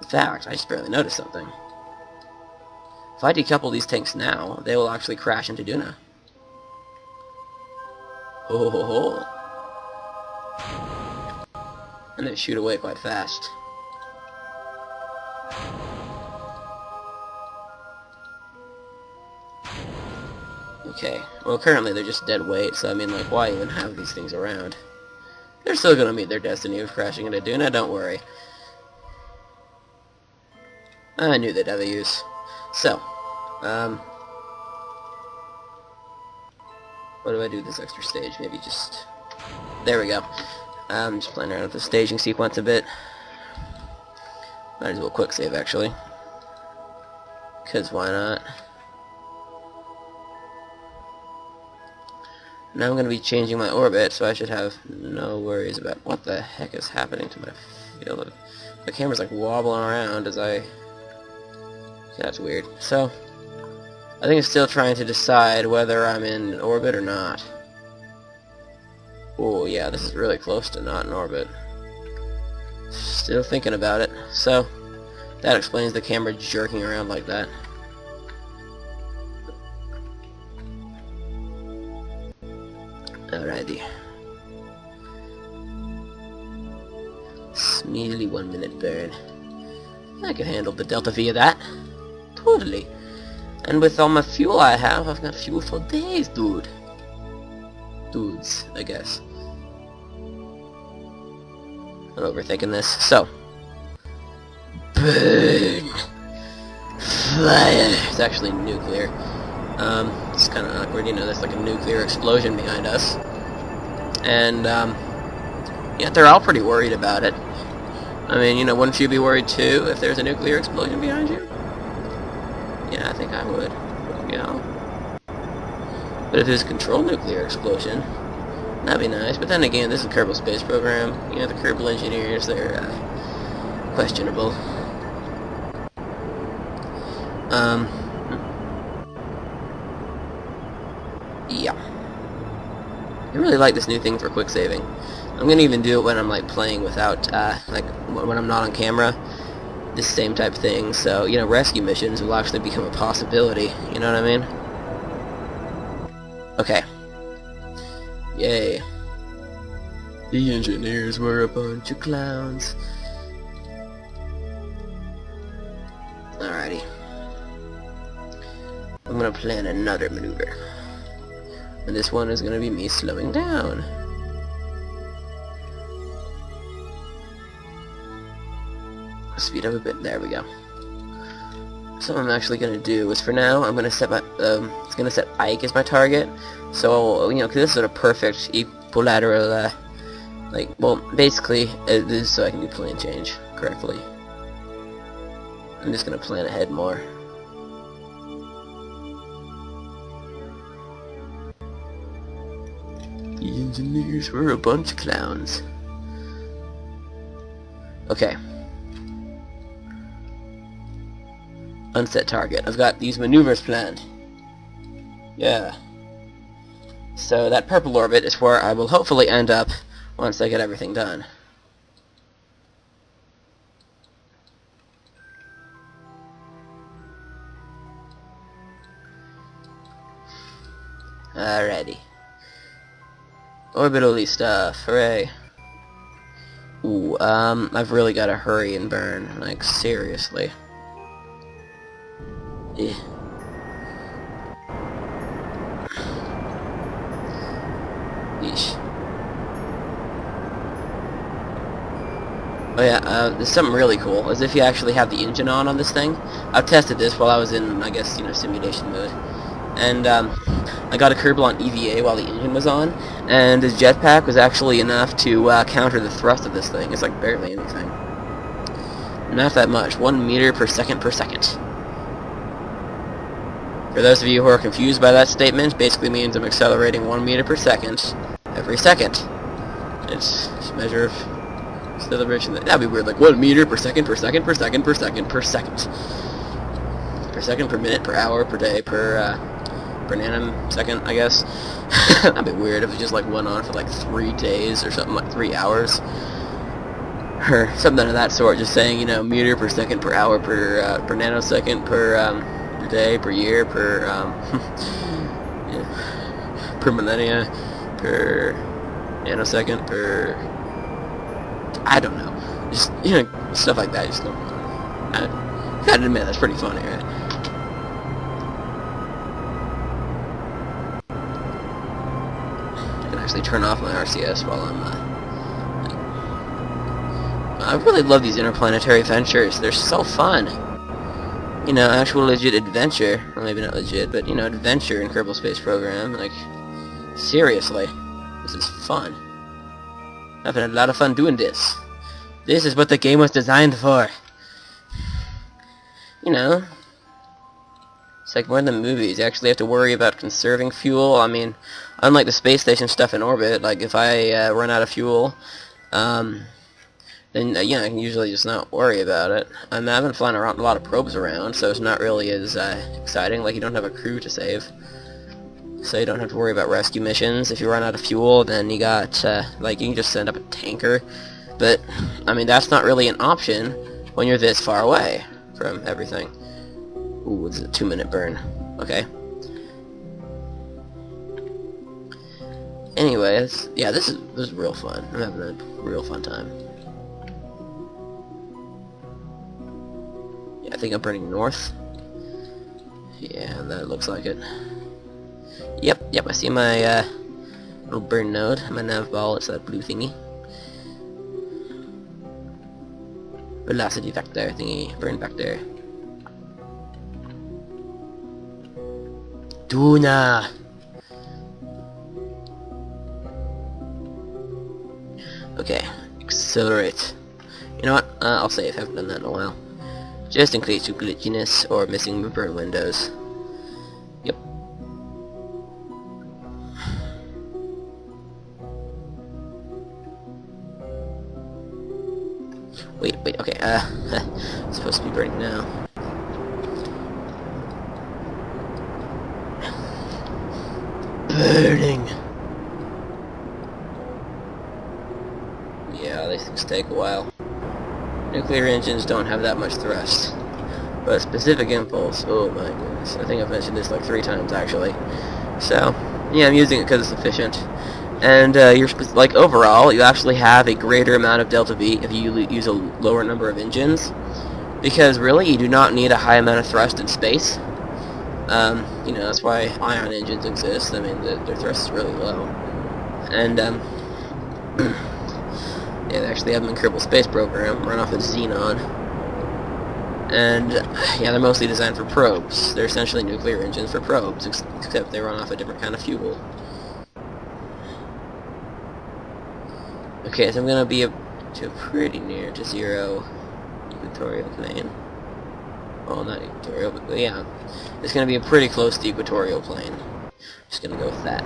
S1: In fact, I just barely noticed something. If I decouple these tanks now, they will actually crash into Duna. Ho ho ho. And they shoot away quite fast. Okay, well currently they're just dead weight, so I mean, like, why even have these things around? They're still gonna meet their destiny of crashing into Duna, don't worry. I knew they'd have a use. So, what do I do with this extra stage? Maybe just... There we go. I'm just playing around with the staging sequence a bit. Might as well quick save, actually. Because why not? Now I'm going to be changing my orbit, so I should have no worries about what the heck is happening to my field. The camera's like wobbling around as I... That's weird. So, I think I'm still trying to decide whether I'm in orbit or not. Oh yeah, this is really close to not in orbit. Still thinking about it. So, that explains the camera jerking around like that. Alrighty. Smearly 1 minute burn. I can handle the delta V of that. Totally. And with all my fuel I have, I've got fuel for days, dude. Dudes, I guess. I'm overthinking this. So. Burn! Fire! It's actually nuclear. It's kind of awkward, you know, there's like a nuclear explosion behind us. And, yeah, they're all pretty worried about it. I mean, you know, wouldn't you be worried too if there's a nuclear explosion behind you? Yeah, I think I would. Yeah. But if there's a controlled nuclear explosion, that'd be nice. But then again, this is a Kerbal Space Program. You know, the Kerbal engineers, they're, questionable. Yeah. I really like this new thing for quick saving. I'm gonna even do it when I'm like playing without, like when I'm not on camera. This same type of thing. So, you know, rescue missions will actually become a possibility. You know what I mean? Okay. Yay. The engineers were a bunch of clowns. Alrighty. I'm gonna plan another maneuver. And this one is gonna be me slowing down. Speed up a bit. There we go. So what I'm actually gonna do is, for now, I'm gonna set my it's gonna set Ike as my target. So, you know, because this is a perfect equilateral, like, well, basically, this is so I can do plan change correctly. I'm just gonna plan ahead more. The engineers were a bunch of clowns. Okay. Unset target. I've got these maneuvers planned. Yeah. So that purple orbit is where I will hopefully end up once I get everything done. Alrighty. Orbitally stuff. Hooray. Ooh, I've really got to hurry and burn. Like, seriously. Eh. Yeesh. Oh yeah, there's something really cool, is if you actually have the engine on this thing. I've tested this while I was in, I guess, you know, simulation mode. And, I got a Kerbal on EVA while the engine was on, and his jetpack was actually enough to, counter the thrust of this thing. It's like barely anything. Not that much. 1 meter per second per second. For those of you who are confused by that statement, basically means I'm accelerating 1 meter per second every second. It's just a measure of acceleration. That'd be weird, like 1 meter per second per second per second per second per second. per second, per minute, per hour, per day, per nanosecond, I guess. That'd be weird if it just like went on for like 3 days or something, like 3 hours. Or something of that sort, just saying, you know, meter per second, per hour, per nanosecond, per day, per year, per, yeah, per millennia, per nanosecond, per, I don't know, just, you know, stuff like that, just don't, I gotta admit, that's pretty funny, right? I can actually turn off my RCS while I'm, I really love these interplanetary adventures. They're so fun. You know, actual legit adventure. Well, maybe not legit, but, you know, adventure in Kerbal Space Program. Like, seriously. This is fun. I've had a lot of fun doing this. This is what the game was designed for. You know, it's like more than movies. You actually have to worry about conserving fuel. I mean, unlike the space station stuff in orbit, like, if I run out of fuel, then, yeah, I can usually just not worry about it. I mean, I've been flying around a lot of probes around, so it's not really as exciting. Like, you don't have a crew to save, so you don't have to worry about rescue missions. If you run out of fuel, then you got, like, you can just send up a tanker. But, I mean, that's not really an option when you're this far away from everything. Ooh, it's a 2-minute burn. Okay. Anyways, yeah, this is real fun. I'm having a real fun time. I think I'm burning north. Yeah, that looks like it. Yep, I see my little burn node, my nav ball, it's that blue thingy. Velocity vector thingy, burn vector. Duna! Okay, accelerate. You know what, I'll save, haven't done that in a while. Just in case of glitchiness or missing burn windows. Yep. Wait, okay, it's supposed to be burning now. Burning! Yeah, these things take a while. Nuclear engines don't have that much thrust. But specific impulse, oh my goodness. I think I've mentioned this like 3 times actually. So, yeah, I'm using it because it's efficient. And you're like overall, you actually have a greater amount of delta V if you use a lower number of engines. Because really, you do not need a high amount of thrust in space. You know, that's why ion engines exist. I mean, their thrust is really low. And, yeah, they actually have them in Kerbal Space Program, run off of Xenon. And, yeah, they're mostly designed for probes. They're essentially nuclear engines for probes, except they run off a different kind of fuel. Okay, so I'm gonna be up to pretty near to 0 equatorial plane. Well, not equatorial, but yeah. It's gonna be a pretty close to equatorial plane. Just gonna go with that.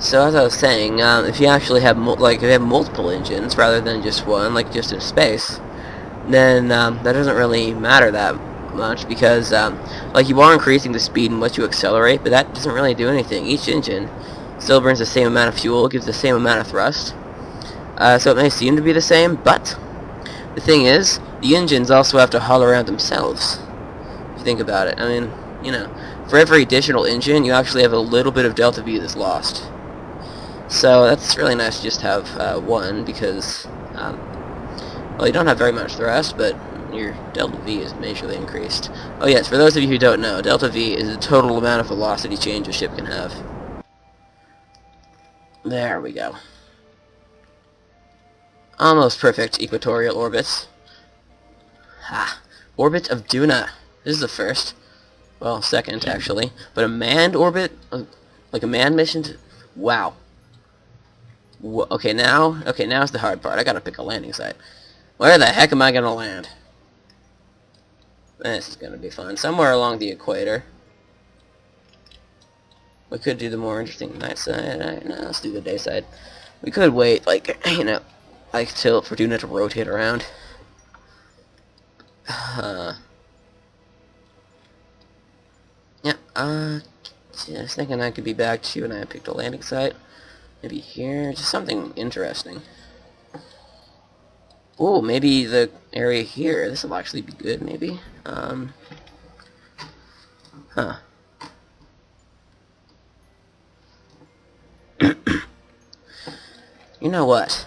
S1: So as I was saying, if you actually have if you have multiple engines rather than just one, like just in space, then that doesn't really matter that much because like you are increasing the speed in which you accelerate, but that doesn't really do anything. Each engine still burns the same amount of fuel, gives the same amount of thrust. So it may seem to be the same, but the thing is, the engines also have to haul around themselves. If you think about it, I mean, you know, for every additional engine, you actually have a little bit of delta V that's lost. So that's really nice to just have one because, well, you don't have very much thrust, but your delta V is majorly increased. Oh yes, for those of you who don't know, delta V is the total amount of velocity change a ship can have. There we go. Almost perfect equatorial orbits. Ha! Orbit of Duna. This is the first. Well, second, actually. But a manned orbit? Like a manned mission? Wow. Okay, now's the hard part. I gotta pick a landing site. Where the heck am I gonna land? This is gonna be fun. Somewhere along the equator. We could do the more interesting night side. No, let's do the day side. We could wait, like, you know, like, for Duna to rotate around. Yeah, I was thinking I could be back to and I picked a landing site. Maybe here, just something interesting. Oh, maybe the area here. This will actually be good, maybe. Huh. You know what?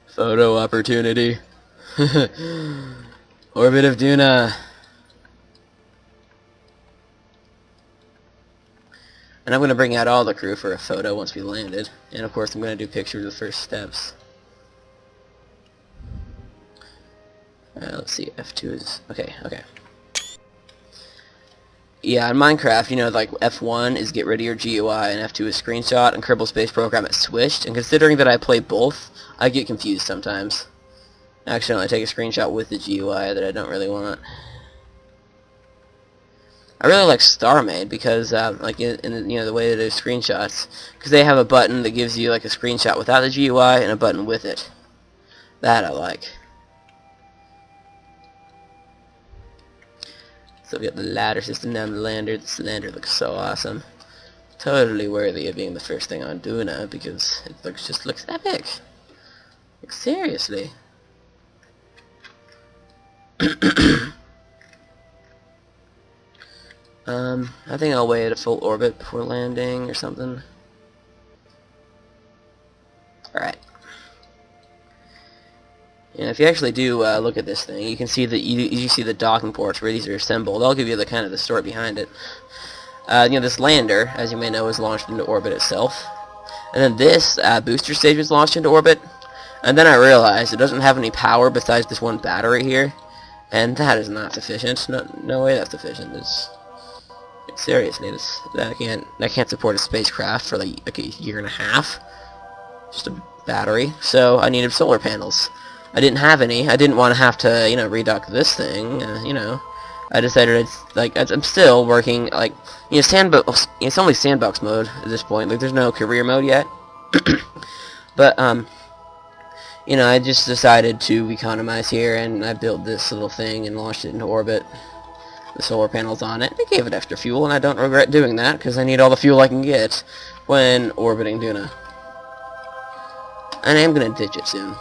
S1: Photo opportunity. Orbit of Duna. And I'm going to bring out all the crew for a photo once we landed. And of course I'm going to do pictures of the first steps. Let's see, F2 is... Okay. Yeah, in Minecraft, you know, like F1 is get rid of your GUI and F2 is screenshot, and Kerbal Space Program is switched. And considering that I play both, I get confused sometimes. I accidentally take a screenshot with the GUI that I don't really want. I really like StarMade because, like, in you know, the way that it is screenshots, because they have a button that gives you like a screenshot without the GUI and a button with it. That I like. So we got the ladder system down the lander. This lander looks so awesome. Totally worthy of being the first thing on Duna because it just looks epic. Like, seriously. I think I'll wait at a full orbit before landing or something. Alright. And if you actually do look at this thing, you can see that you see the docking ports where these are assembled. I'll give you the kind of the story behind it. You know, this lander, as you may know, is launched into orbit itself. And then this booster stage was launched into orbit. And then I realized it doesn't have any power besides this one battery here. And that is not sufficient. No way that's sufficient. Seriously, that can't support a spacecraft for like a year and a half. Just a battery. So I needed solar panels. I didn't have any. I didn't want to have to, you know, redock this thing. You know, I decided it's like I'm still working like, you know, sandbox. It's only sandbox mode at this point. Like, there's no career mode yet. But you know, I just decided to economize here, and I built this little thing and launched it into orbit. The solar panels on it. They gave it extra fuel, and I don't regret doing that because I need all the fuel I can get when orbiting Duna. And I am gonna ditch it soon.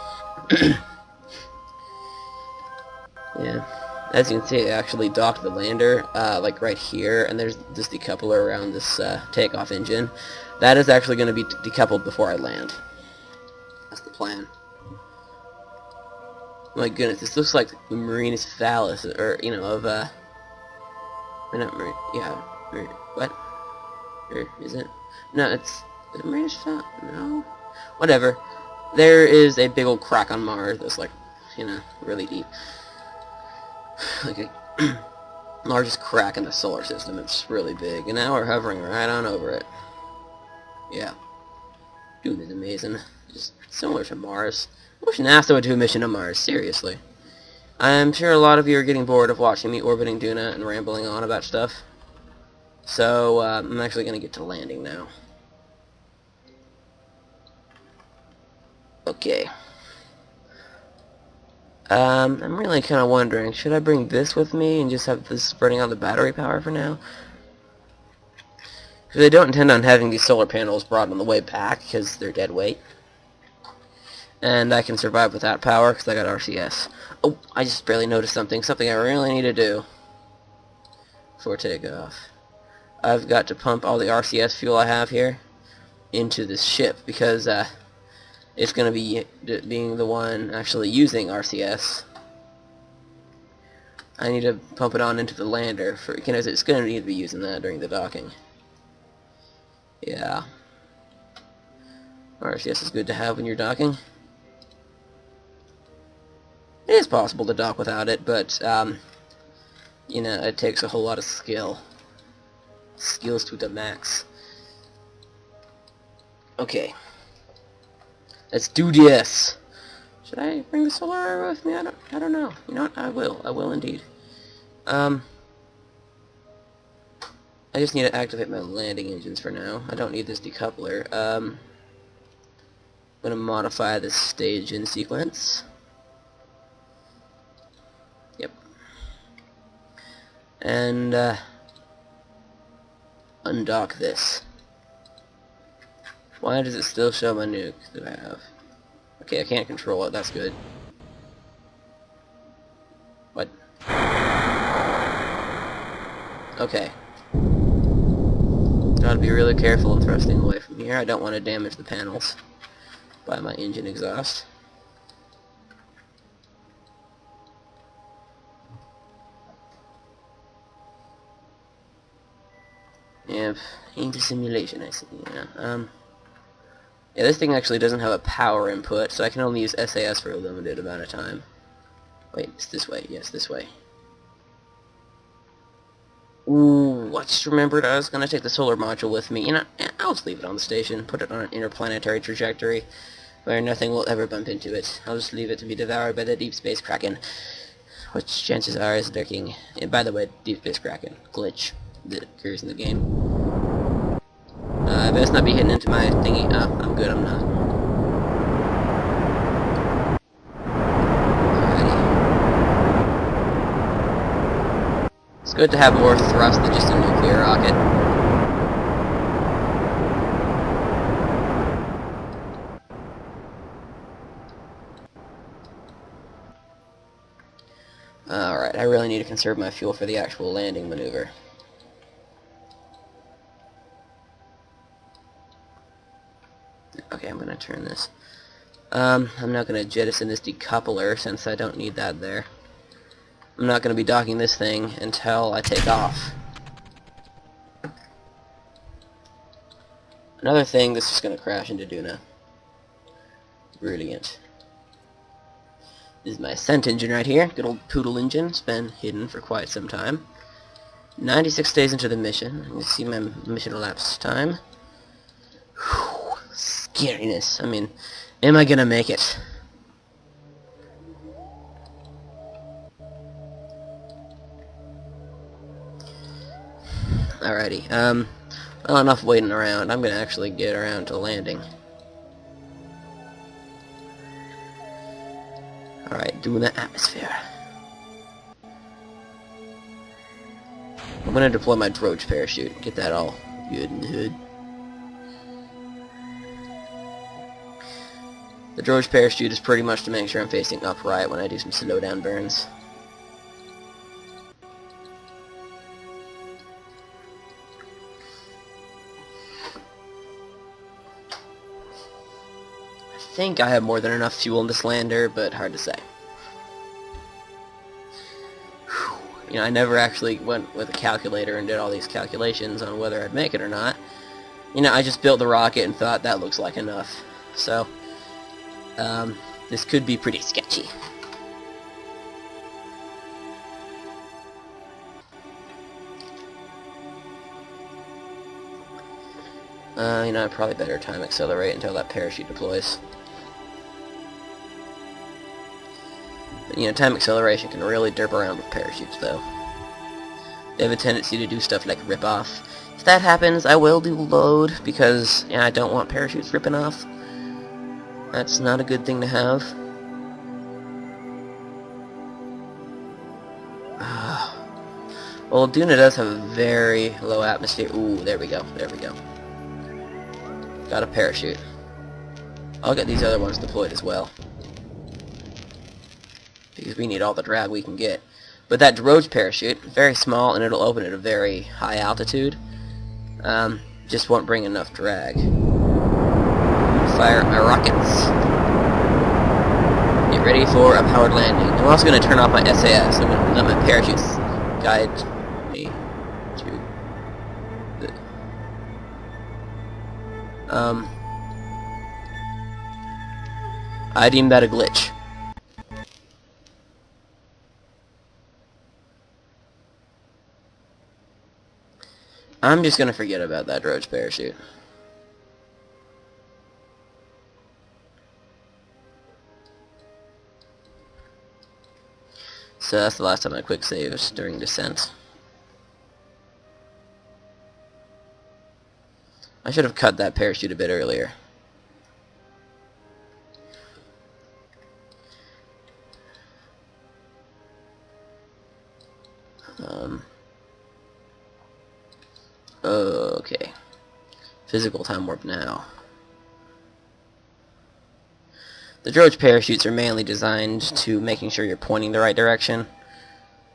S1: Yeah, as you can see, I actually docked the lander, like right here, and there's this decoupler around this takeoff engine. That is actually going to be decoupled before I land. That's the plan. My goodness, this looks like the Marinus phallus, or, you know, of, not Marin, yeah, what? Or is it? No, is it Marinus phallus? No? Whatever. There is a big old crack on Mars that's, like, you know, really deep. Like a largest crack in the solar system. It's really big, and now we're hovering right on over it. Yeah. Dude, it's amazing. Just similar to Mars. I wish NASA would do a mission to Mars, seriously. I'm sure a lot of you are getting bored of watching me orbiting Duna and rambling on about stuff. So, I'm actually going to get to landing now. Okay. I'm really kind of wondering, should I bring this with me and just have this spreading out the battery power for now? Because I don't intend on having these solar panels brought on the way back, because they're dead weight. And I can survive without power, because I got RCS. Oh, I just barely noticed something I really need to do before takeoff. I've got to pump all the RCS fuel I have here into this ship, because, it's going to be being the one actually using RCS. I need to pump it on into the lander, because it's going to need to be using that during the docking. Yeah. RCS is good to have when you're docking. It is possible to dock without it, but, you know, it takes a whole lot of skill. Skills to the max. Okay. Let's do this. Should I bring the solar array with me? I don't know. You know what? I will indeed. I just need to activate my landing engines for now. I don't need this decoupler. I'm gonna modify this stage in sequence. and undock this. Why does it still show my nuke that I have? Okay, I can't control it, that's good. What? Okay. Gotta be really careful in thrusting away from here. I don't want to damage the panels by my engine exhaust. Yep, into simulation, I see. Yeah, yeah, this thing actually doesn't have a power input, so I can only use SAS for a limited amount of time. Wait, it's this way. Yes, this way. Ooh, I just remembered I was going to take the solar module with me. You know, I'll just leave it on the station, put it on an interplanetary trajectory where nothing will ever bump into it. I'll just leave it to be devoured by the deep space kraken, which chances are is lurking. And by the way, deep space kraken glitch that occurs in the game. I best not be hitting into my thingy. Oh, I'm good, I'm not. Alrighty. It's good to have more thrust than just a nuclear rocket. Alright, I really need to conserve my fuel for the actual landing maneuver. Okay, I'm gonna turn this. I'm not gonna jettison this decoupler since I don't need that there. I'm not gonna be docking this thing until I take off. Another thing, this is gonna crash into Duna. Brilliant. This is my ascent engine right here. Good old poodle engine. It's been hidden for quite some time. 96 days into the mission. You can see my mission elapsed time. Whew, scariness. I mean, am I gonna make it? Alrighty. Well, enough waiting around. I'm gonna actually get around to landing. Alright, doing the atmosphere. I'm gonna deploy my droge parachute. Get that all good in the hood. The droge parachute is pretty much to make sure I'm facing upright when I do some slowdown burns. I think I have more than enough fuel in this lander, but hard to say. Whew. You know, I never actually went with a calculator and did all these calculations on whether I'd make it or not. You know, I just built the rocket and thought that looks like enough. So, this could be pretty sketchy. You know, I'd probably better time accelerate until that parachute deploys. But, you know, time acceleration can really derp around with parachutes, though. They have a tendency to do stuff like rip off. If that happens, I will do load, because, yeah, I don't want parachutes ripping off. That's not a good thing to have. Well, Duna does have a very low atmosphere. Ooh, there we go, there we go. Got a parachute. I'll get these other ones deployed as well, because we need all the drag we can get. But that droge parachute, very small, and it'll open at a very high altitude. Just won't bring enough drag. Fire my rockets. Get ready for a powered landing. I'm also going to turn off my SAS. I'm going to let my parachutes guide me to the... I deem that a glitch. I'm just gonna forget about that droge parachute. So that's the last time I quick saves during descent. I should have cut that parachute a bit earlier. Physical time warp now. The droid parachutes are mainly designed to making sure you're pointing the right direction,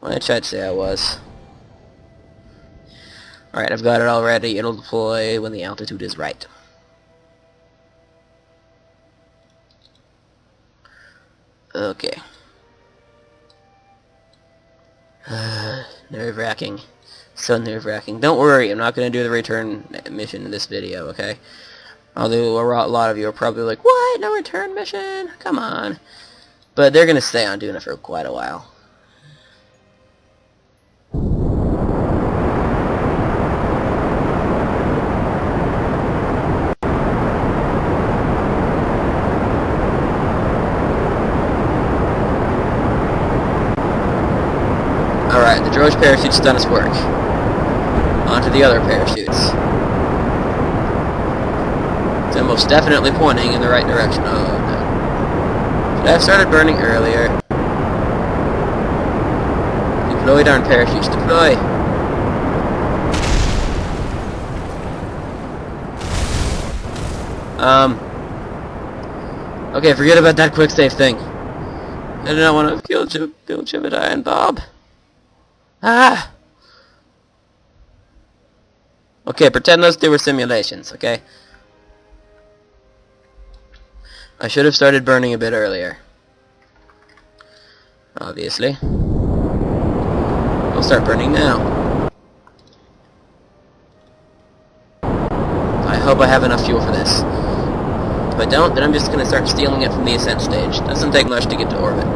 S1: which I'd say I was. Alright, I've got it all ready. It'll deploy when the altitude is right. Okay. Nerve-wracking. So nerve-wracking. Don't worry, I'm not going to do the return mission in this video, okay? Although a lot of you are probably like, what? No return mission? Come on. But they're going to stay on Duna for quite a while. Alright, the droid's parachute's done its work. On to the other parachutes. It's almost definitely pointing in the right direction. Oh, no. Should I have started burning earlier? Deploy, darn parachutes, deploy! Okay, forget about that quick save thing. I do not want to kill Jebediah and Bob. Ah! Okay, pretend those two were simulations, okay? I should have started burning a bit earlier. Obviously. I'll start burning now. I hope I have enough fuel for this. If I don't, then I'm just going to start stealing it from the ascent stage. Doesn't take much to get to orbit.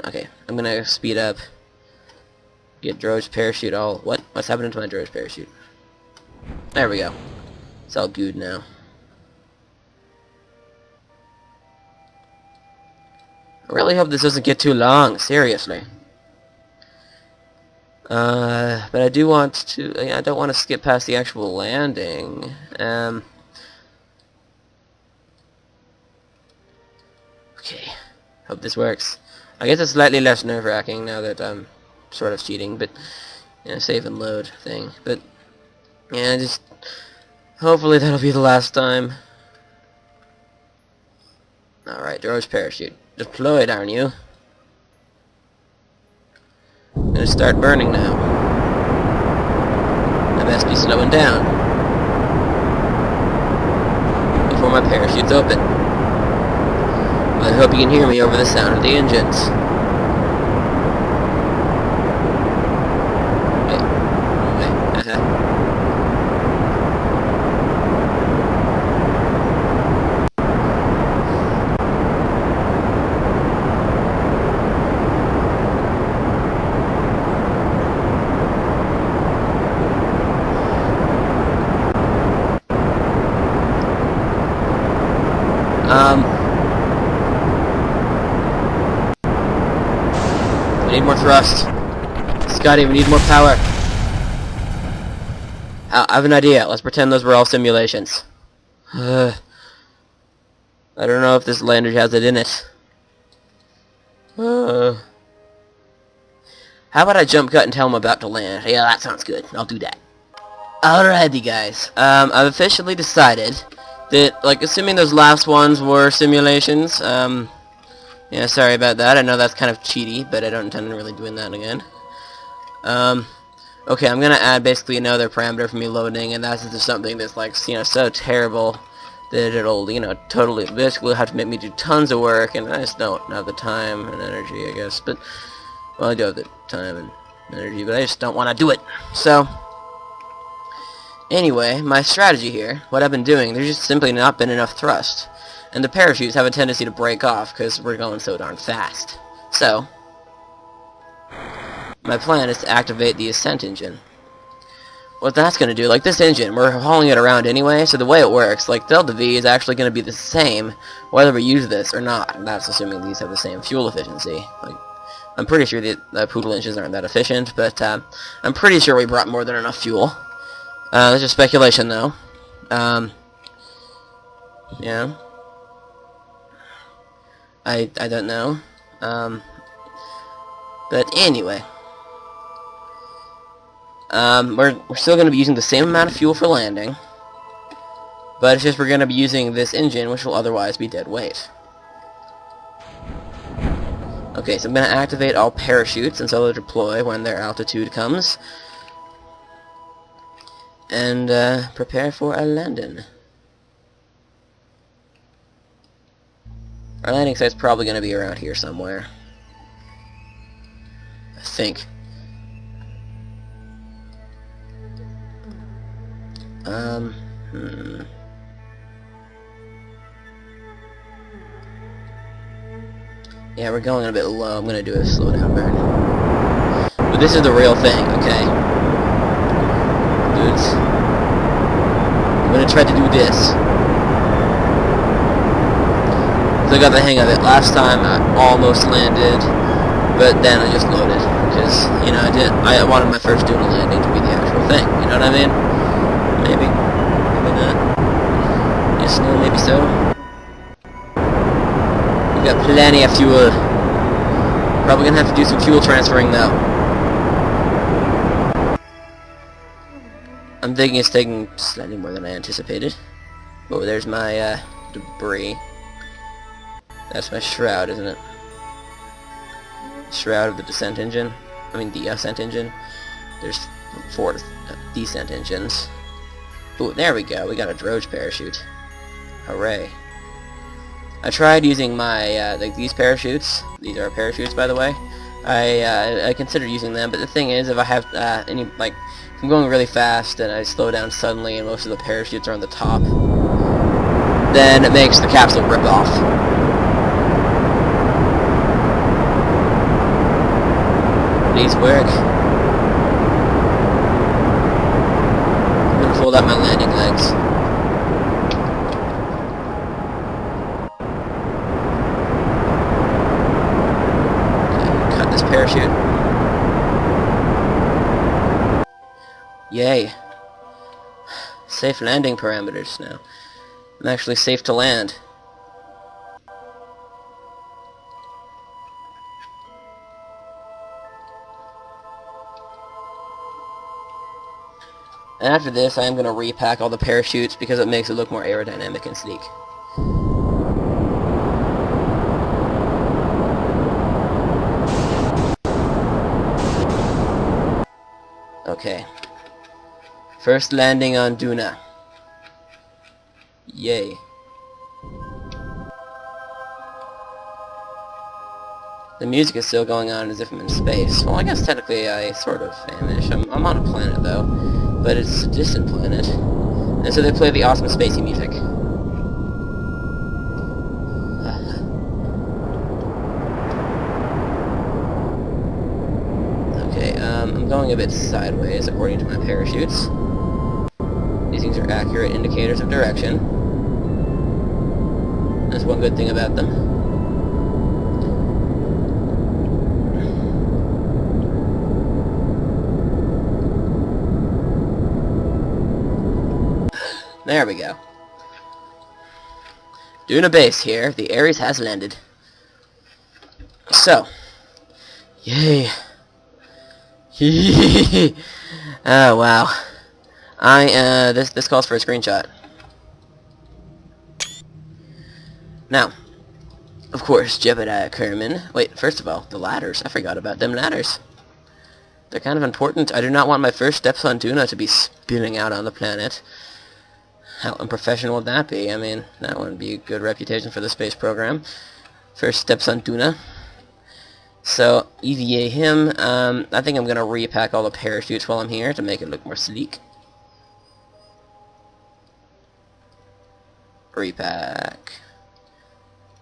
S1: Okay, I'm gonna speed up. Get droid's parachute all... What? What's happening to my droid's parachute? There we go. It's all good now. I really hope this doesn't get too long, seriously. But I do want to... I don't want to skip past the actual landing. Okay. Hope this works. I guess it's slightly less nerve-wracking now that I'm sort of cheating, but save and load thing. But yeah, just hopefully that'll be the last time. Alright, droid's parachute. Deployed, aren't you? I'm gonna start burning now. I best be slowing down before my parachute's open. I hope you can hear me over the sound of the engines. We need more thrust. Scotty, we need more power. I have an idea. Let's pretend those were all simulations. I don't know if this lander has it in it. How about I jump cut and tell him about to land? Yeah, that sounds good. I'll do that. Alrighty, guys. I've officially decided that, like, assuming those last ones were simulations, yeah, sorry about that. I know that's kind of cheaty, but I don't intend on really doing that again. Okay, I'm gonna add basically another parameter for me loading, and that's just something that's, like, so terrible that it'll, totally, basically have to make me do tons of work, and I just don't have the time and energy, I guess. But, well, I do have the time and energy, but I just don't want to do it. So, anyway, my strategy here, what I've been doing, there's just simply not been enough thrust. And the parachutes have a tendency to break off because we're going so darn fast. So, my plan is to activate the ascent engine. What that's going to do, like this engine, we're hauling it around anyway, so the way it works, like Delta V is actually going to be the same whether we use this or not. And that's assuming these have the same fuel efficiency. Like, I'm pretty sure the Poodle engines aren't that efficient, but I'm pretty sure we brought more than enough fuel. That's just speculation, though. Yeah. I don't know. But anyway. We're still going to be using the same amount of fuel for landing, but it's just we're going to be using this engine, which will otherwise be dead weight. Okay, so I'm going to activate all parachutes, and so they'll deploy when their altitude comes. And prepare for a landing. Our landing site's probably going to be around here somewhere. I think. Yeah, we're going a bit low. I'm going to do a slow down burn. But this is the real thing, okay? Dudes. I'm going to try to do this. So I got the hang of it. Last time I almost landed, but then I just loaded. Because, you know, I wanted my first Duna landing to be the actual thing. You know what I mean? Maybe. Maybe not. Yes, no, maybe so. We've got plenty of fuel. Probably gonna have to do some fuel transferring though. I'm thinking it's taking slightly more than I anticipated. Oh, there's my debris. That's my shroud, isn't it? Shroud of the descent engine. I mean the ascent engine. There's 4 descent engines. Oh, there we go. We got a droge parachute. Hooray. I tried using my, like these parachutes. These are parachutes, by the way. I considered using them, but the thing is, if I have any, like, if I'm going really fast and I slow down suddenly and most of the parachutes are on the top, then it makes the capsule rip off. Please work. I'm gonna fold out my landing legs. Parachute. Yay. Safe landing parameters now. I'm actually safe to land. And after this, I am going to repack all the parachutes because it makes it look more aerodynamic and sleek. Okay. First landing on Duna. Yay. The music is still going on as if I'm in space. Well, I guess technically I sort of am-ish. I'm on a planet, though. But it's a distant planet. And so they play the awesome spacey music. I'm going a bit sideways according to my parachutes. These things are accurate indicators of direction. That's one good thing about them. There we go. Duna base here. The Ares has landed. So. Yay. Oh wow. This calls for a screenshot. Now, of course, Jebediah Kerman. Wait, first of all, the ladders. I forgot about them ladders. They're kind of important. I do not want my first steps on Duna to be spinning out on the planet. How unprofessional would that be? I mean, that wouldn't be a good reputation for the space program. First steps on Duna. So, EVA him. I think I'm going to repack all the parachutes while I'm here to make it look more sleek. Repack.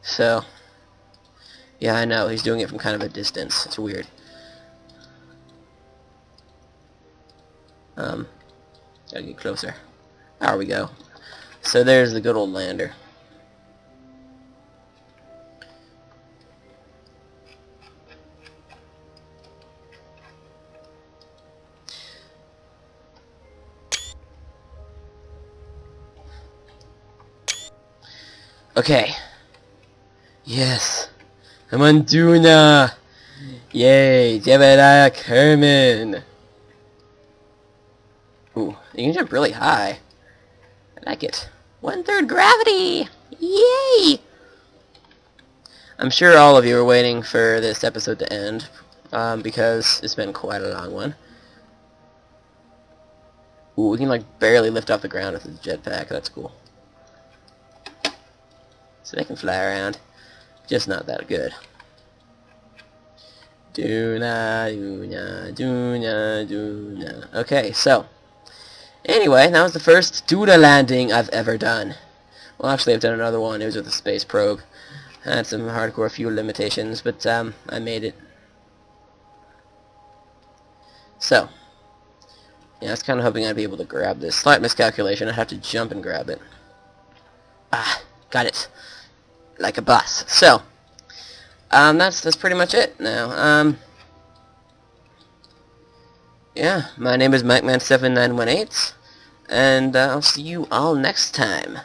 S1: So, yeah, I know, he's doing it from kind of a distance. It's weird. Gotta get closer. There we go. So there's the good old lander. Okay. Yes. I'm on Duna. Yay, Jebediah Kerman. Ooh, you can jump really high. I like it. 1/3 gravity! Yay! I'm sure all of you are waiting for this episode to end, because it's been quite a long one. Ooh, we can like barely lift off the ground with the jetpack. That's cool. So they can fly around. Just not that good. Duna, Duna, Duna, Duna. Okay, so. Anyway, that was the first Duna landing I've ever done. Well, actually, I've done another one. It was with a space probe. Had some hardcore fuel limitations, but I made it. So. Yeah, I was kind of hoping I'd be able to grab this. Slight miscalculation. I'd have to jump and grab it. Ah, got it. Like a boss. So. That's pretty much it now. Yeah, my name is MikeMan7918, and I'll see you all next time.